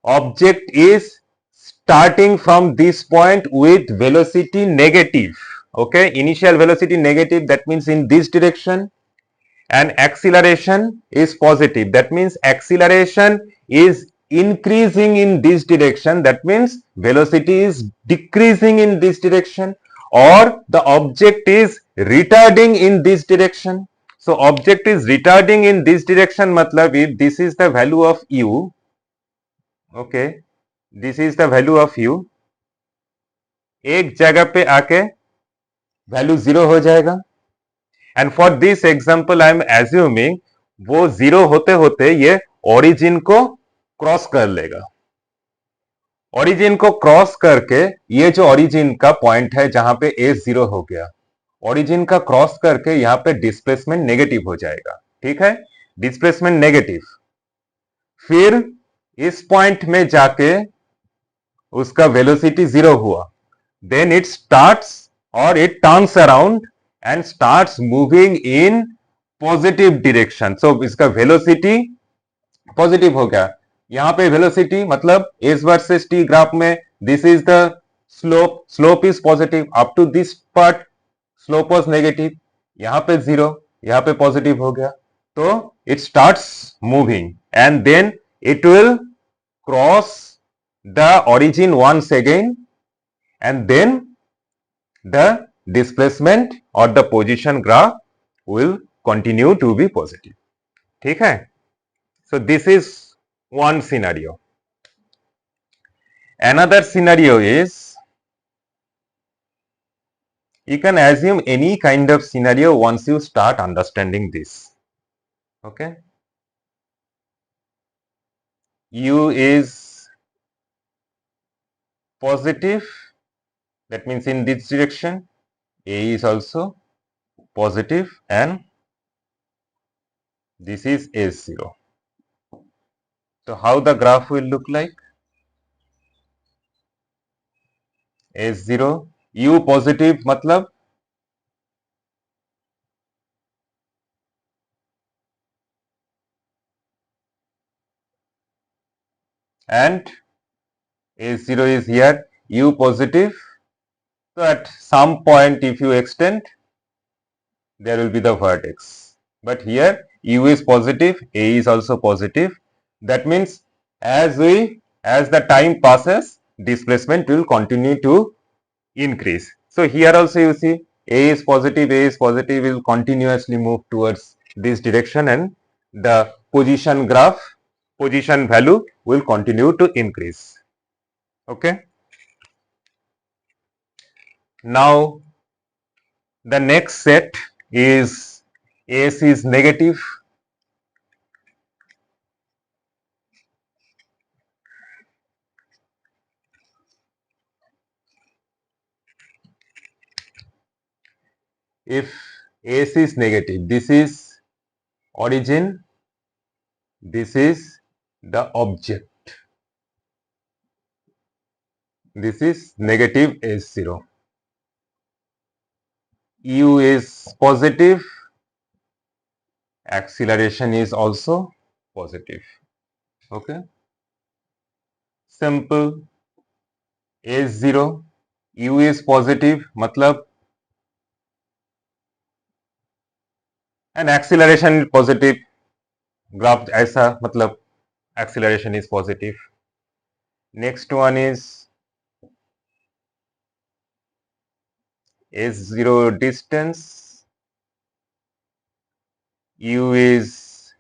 object is starting from this point with velocity negative. Okay, initial velocity negative, that means in this direction, and acceleration is positive, that means acceleration is increasing in this direction, that means velocity is decreasing in this direction, or the object is retarding in this direction. So object is retarding in this direction, matlab if this is the value of u, okay, this is the value of u, एक जगह पे आके value zero हो जाएगा. And for this example I am assuming वो zero होते होते ये ओरिजिन को क्रॉस कर लेगा. ओरिजिन को क्रॉस करके ये जो ओरिजिन का पॉइंट है जहां पे ए जीरो हो गया, ओरिजिन का क्रॉस करके यहां पे डिस्प्लेसमेंट नेगेटिव हो जाएगा. ठीक है, डिस्प्लेसमेंट नेगेटिव. फिर इस पॉइंट में जाके उसका वेलोसिटी जीरो हुआ, then it starts or it turns around and starts moving in positive direction. So इसका velocity पॉजिटिव हो गया. यहां पे वेलोसिटी मतलब एस वर्सेस टी ग्राफ में this is the slope, slope is positive up to this part, slope was negative, यहां पे zero, यहां पे पॉजिटिव हो गया. तो it starts moving and then it will cross the origin once again, and then the displacement or the position graph will continue to be positive. ठीक है, so this is one scenario. Another scenario is, you can assume any kind of scenario once you start understanding this. Okay, u is positive, that means in this direction, a is also positive, and this is S0. So how the graph will look like? S0, u positive मतलब and S0 is here, u positive. So at some point if you extend, there will be the vertex. But here u is positive, a is also positive. That means as the time passes, displacement will continue to increase. So here also you see a is positive, will continuously move towards this direction, and the position graph, position value will continue to increase. Okay. Now the next set is S is negative. If S is negative, this is origin, this is the object, this is negative S0. u is positive, acceleration is also positive. Okay, simple. a is 0, u is positive, मतलब and acceleration is positive. Graph ऐसा मतलब acceleration is positive. Next one is S0 distance, u is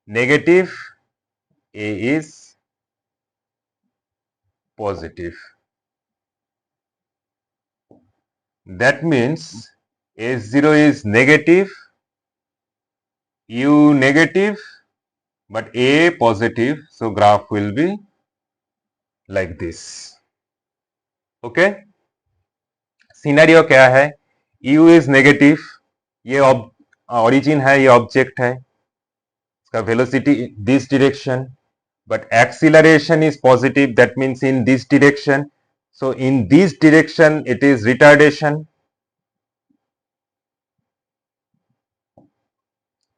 negative, a is positive. That means S0 is negative, u negative, but a positive, so graph will be like this. Okay, scenario क्या है? u is negative, ये origin है, ये object है, इसका velocity this direction, but acceleration is positive, that means in this direction. So in this direction it is retardation.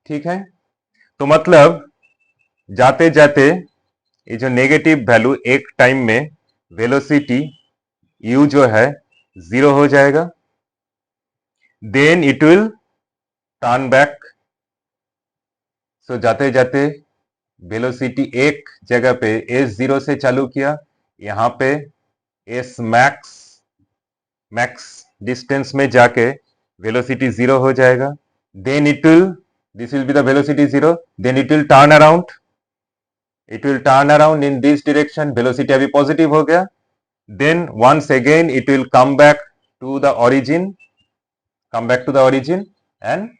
ठीक है, तो मतलब जाते जाते ये जो नेगेटिव वैल्यू एक टाइम में वेलोसिटी u जो है 0 हो जाएगा, then it will turn back. So जाते जाते वेलोसिटी एक जगह पे s0 से चालू किया, यहाँ पे s मैक्स डिस्टेंस में जाके वेलोसिटी 0 हो जाएगा. Then it will, this will be the velocity 0, then it will turn around, it will turn around in this direction, velocity अभी पॉजिटिव हो गया. Then once again it will come back to the origin, and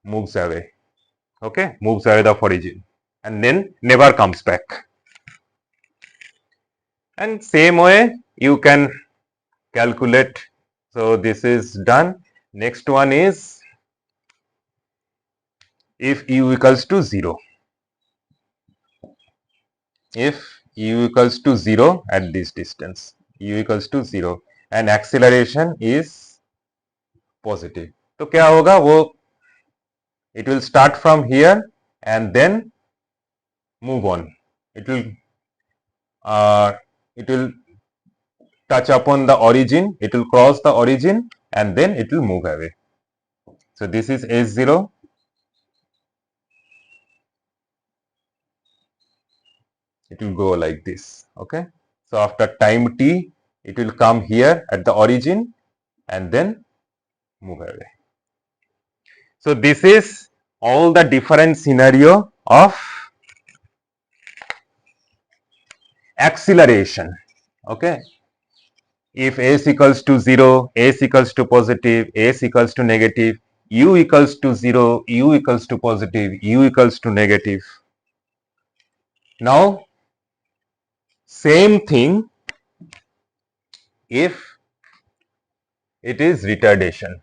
moves away. Okay, moves away the origin and then never comes back. And same way you can calculate. So this is done. Next one is if u equals to 0. If u equals to 0 at this distance, u equals to 0 and acceleration is positive, तो क्या होगा? वो it will start from here and then move on. It will touch upon the origin, it will cross the origin and then it will move away. So this is S0. It will go like this. Okay, so after time t it will come here at the origin and then move away. So this is all the different scenario of acceleration. Okay, if s equals to 0, s equals to positive, s equals to negative, u equals to 0, u equals to positive, u equals to negative. Now same thing if it is retardation.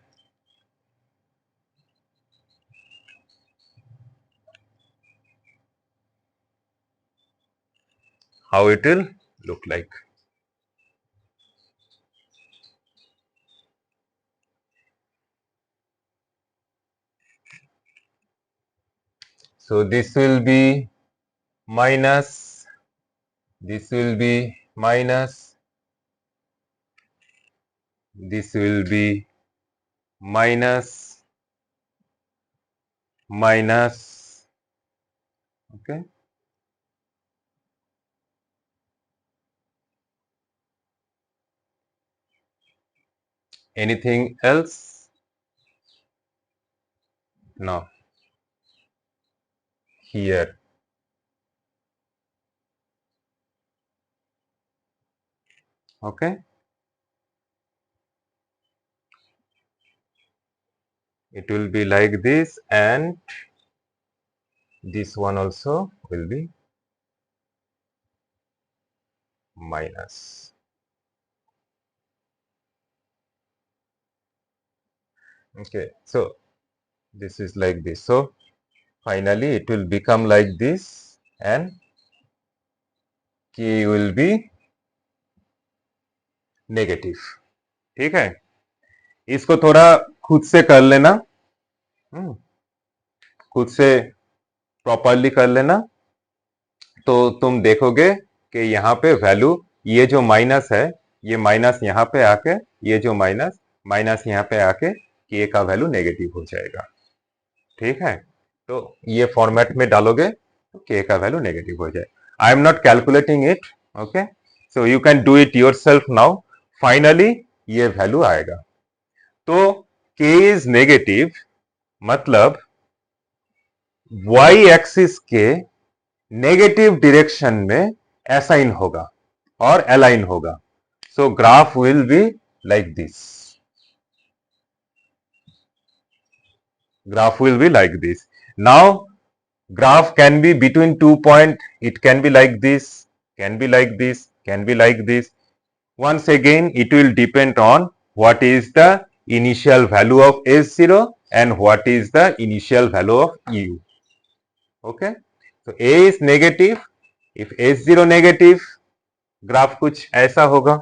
How it will look like? So this will be minus, this will be minus, this will be minus, minus. Okay. Anything else? No. Here. Okay. It will be like this and this one also will be minus. Okay. So this is like this. So finally it will become like this and k will be negative. ठीक है, इसको थोड़ा खुद से कर लेना, खुद से प्रॉपरली कर लेना, तो तुम देखोगे कि यहाँ पे वैल्यू, ये जो माइनस है, ये माइनस यहाँ पे आके, ये जो माइनस माइनस यहाँ पे आके के का वैल्यू नेगेटिव हो जाएगा। ठीक है, तो ये फॉर्मेट में डालोगे तो के का वैल्यू नेगेटिव हो जाए। I am not calculating it, okay, so you can do it yourself now. Finally ये वैल्यू आएगा। तो के इज नेगेटिव मतलब वाई एक्सिस के नेगेटिव डायरेक्शन में असाइन होगा और अलाइन होगा। सो graph will be like this, graph will be like this. Now graph can be between 2 point, it can be like this, can be like this, can be like this. Once again it will depend on what is the initial value of S0 and what is the initial value of U. Okay, so A is negative, if S0 negative, graph कुछ ऐसा होगा.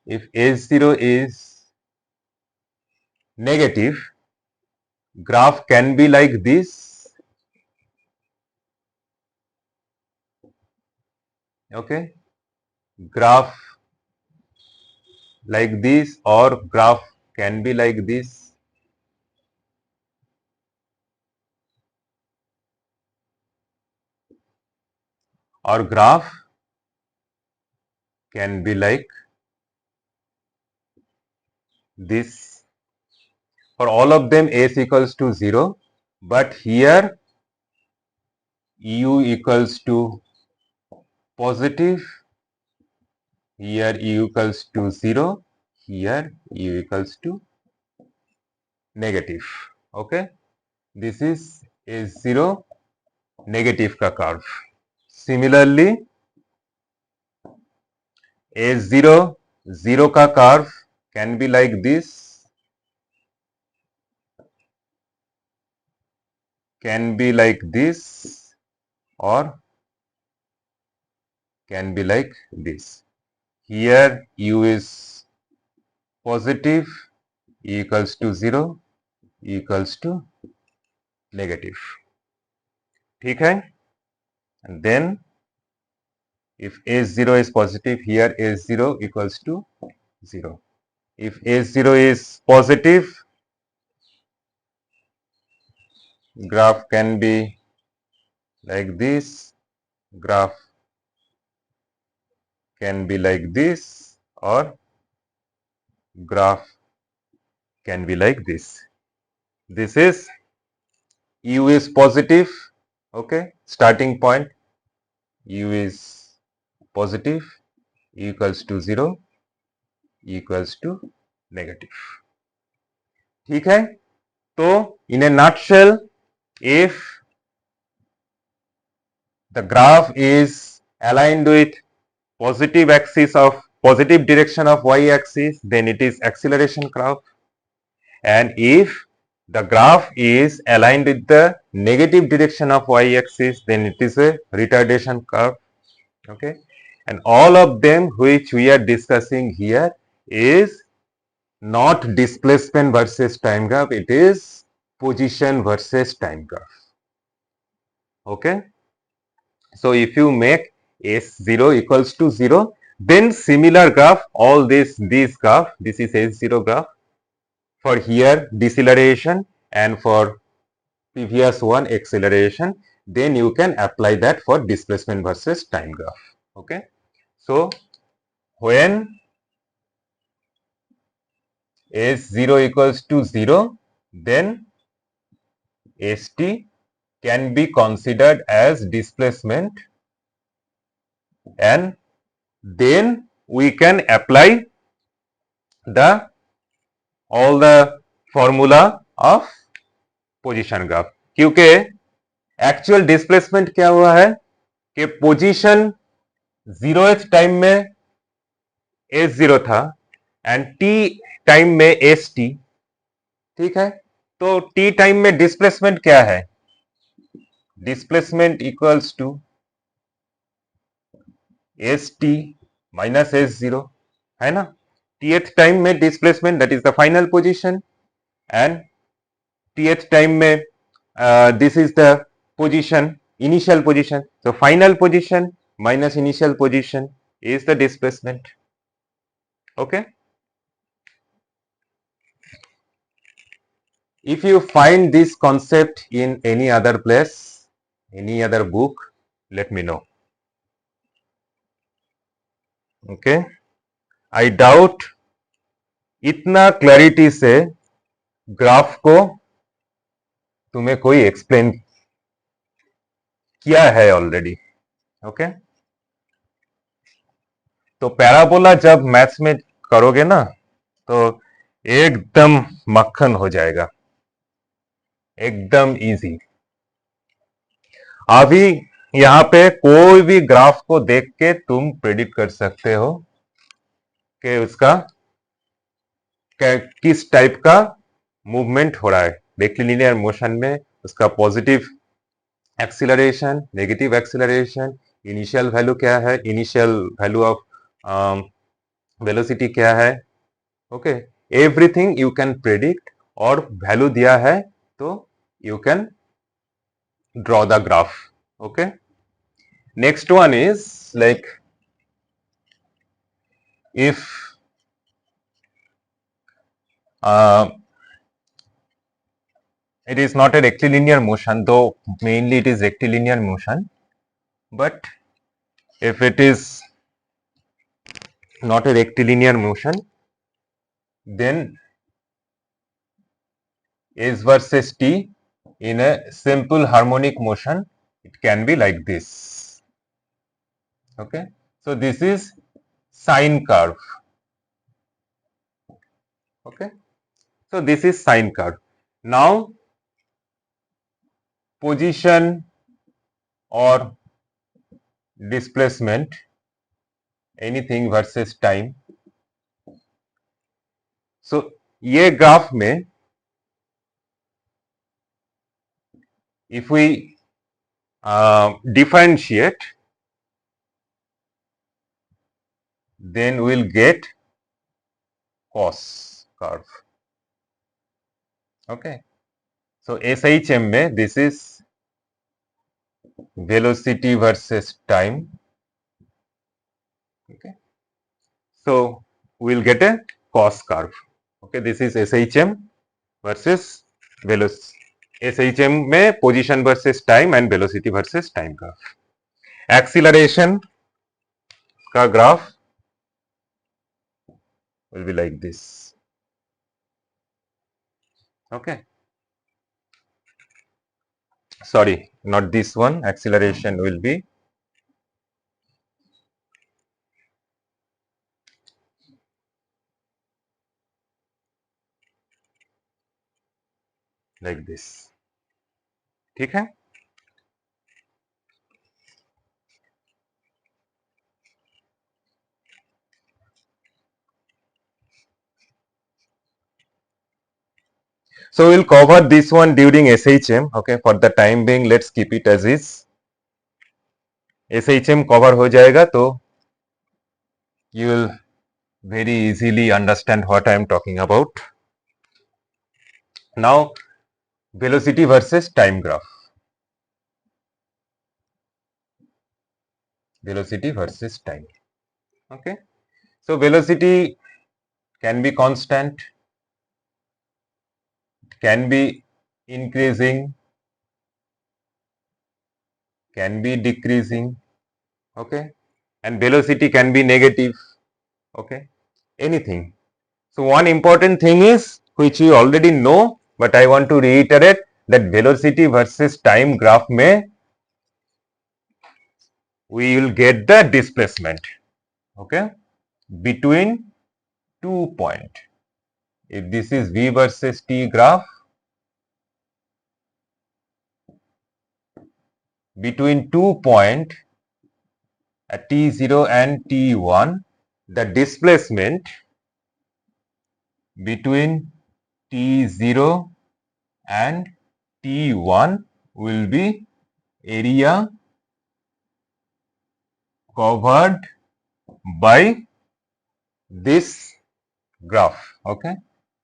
If S0 is negative, graph can be like this. Okay, graph like this or graph can be like this. Or graph can be like this. For all of them S equals to 0, but here U equals to positive, here U equals to 0, here U equals to negative. Okay, this is S0 negative ka curve. Similarly, S0 0 ka curve can be like this, can be like this, or can be like this. Here U is positive, E equals to 0, E equals to negative. ठीक है? And then if S0 is positive, here S0 equals to 0. If S0 is positive, graph can be like this, graph can be like this, or graph can be like this. This is U is positive, okay, starting point, U is positive, E equals to 0, E equals to negative. ठीक है? तो in a nutshell, if the graph is aligned with positive direction of y axis, then it is acceleration graph. And if the graph is aligned with the negative direction of y axis, then it is a retardation curve. Okay, and all of them which we are discussing here is not displacement versus time graph, it is position versus time graph. Okay, so if you make S0 equals to 0, then similar graph, all this graph, this is S0 graph, for here deceleration and for previous one acceleration, then you can apply that for displacement versus time graph. Okay, so when S0 equals to 0, then ST can be considered as displacement, and then we can apply the all the formula of position graph, क्योंकि actual displacement क्या हुआ है कि position 0h time में S0 था and t time में ST. ठीक है, तो t टाइम में डिस्प्लेसमेंट क्या है? Displacement equals to ST minus S0, है ना? tth टाइम में displacement that is the final position and tth time में this is the position initial position. So final position minus initial position is the displacement. Okay. If you find this concept in any other place, any other book, let me know. Okay. I doubt इतना clarity से graph को तुम्हें कोई explain किया है already. Okay. तो parabola जब maths में करोगे ना तो एकदम मक्खन हो जाएगा, एकदम इजी. अभी यहाँ पे कोई भी ग्राफ को देख के तुम प्रेडिक्ट कर सकते हो कि उसका किस टाइप का मूवमेंट हो रहा है. रेक्टिलिनियर मोशन में उसका positive acceleration, negative acceleration, initial value क्या है, इनिशियल वैल्यू ऑफ वेलोसिटी क्या है. Okay, everything you can predict और वैल्यू दिया है तो you can draw the graph. Okay. Next one is like if it is not a rectilinear motion, though mainly it is rectilinear motion, but if it is not a rectilinear motion, then S versus T in a simple harmonic motion, it can be like this. Okay, so this is sine curve. Okay, so this is sine curve. Now position or displacement, anything versus time. So ये graph में if we differentiate, then we will get cos curve. Okay, so SHM में this is velocity versus time. Okay, so we will get a cos curve. Okay, this is SHM versus velocity. SHM में position versus time and velocity versus time graph. Acceleration का graph will be like this. Okay, sorry, not this one. Acceleration will be like this. ठीक है. So we'll cover this one during SHM. Okay, for the time being, let's keep it as is. SHM cover हो जाएगा तो you will very easily understand what I am talking about. Now, velocity versus time graph. Velocity versus time. Okay, so velocity can be constant, can be increasing, can be decreasing. Okay, and velocity can be negative. Okay, anything. So one important thing is, which you already know, but I want to reiterate, that velocity versus time graph में we will get the displacement. Okay, between 2 point. If this is V versus T graph, between 2 point at T0 and T1, the displacement between T0 and T1 will be area covered by this graph. Okay,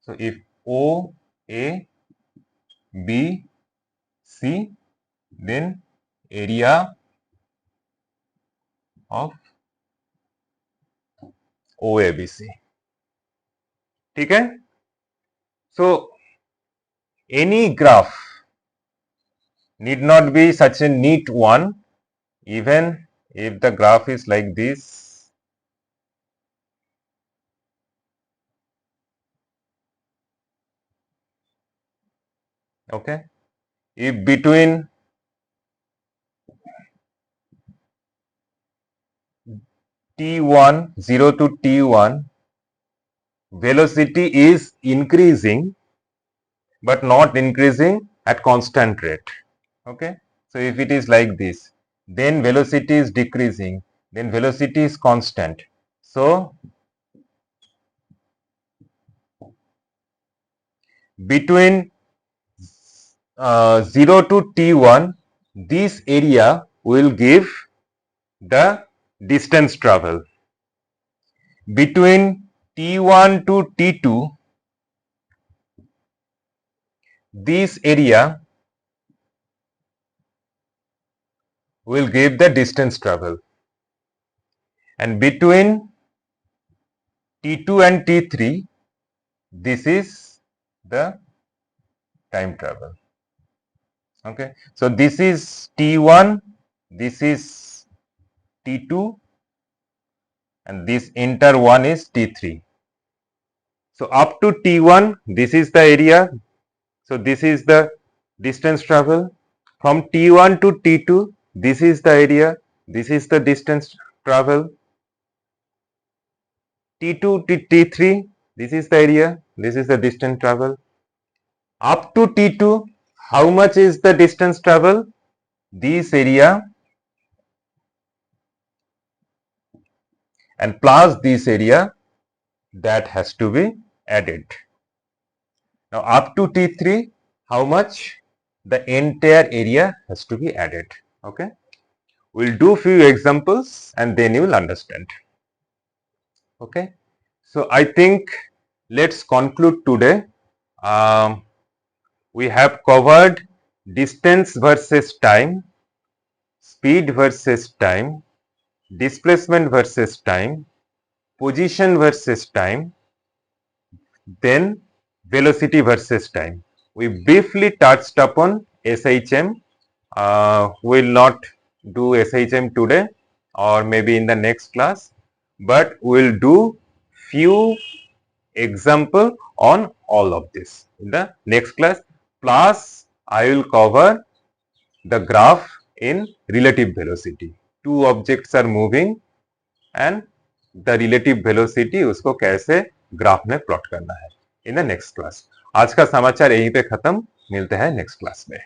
so if O, A, B, C, then area of OABC. ठीक है? So any graph need not be such a neat one, even if the graph is like this. Okay, if between T1, 0 to T1, velocity is increasing, but not increasing at constant rate. Okay, so if it is like this, then velocity is decreasing, then velocity is constant. So between 0 to T1, this area will give the distance travel. Between T1 to T2, this area will give the distance travel. And between T2 and T3, this is the time travel. Okay, so this is T1, this is T2, and this inter one is T3. So up to T1, this is the area. So this is the distance travel. From T1 to T2, this is the area. This is the distance travel. T2 to T3, this is the area. This is the distance travel. Up to T2, how much is the distance travel? This area and plus this area, that has to be added. Now up to T3, how much? The entire area has to be added. Okay, we'll do few examples and then you will understand. Okay, so I think let's conclude today. We have covered distance versus time, speed versus time, displacement versus time, position versus time, then velocity versus time. We briefly touched upon SHM. Will not do SHM today or maybe in the next class, but we'll do few example on all of this in the next class. Plus, I will cover the graph in relative velocity. Two objects are moving and the relative velocity उसको कैसे graph में plot करना है in the next class. आज का समाचार यहीं पे खत्म. मिलते हैं नेक्स्ट क्लास में.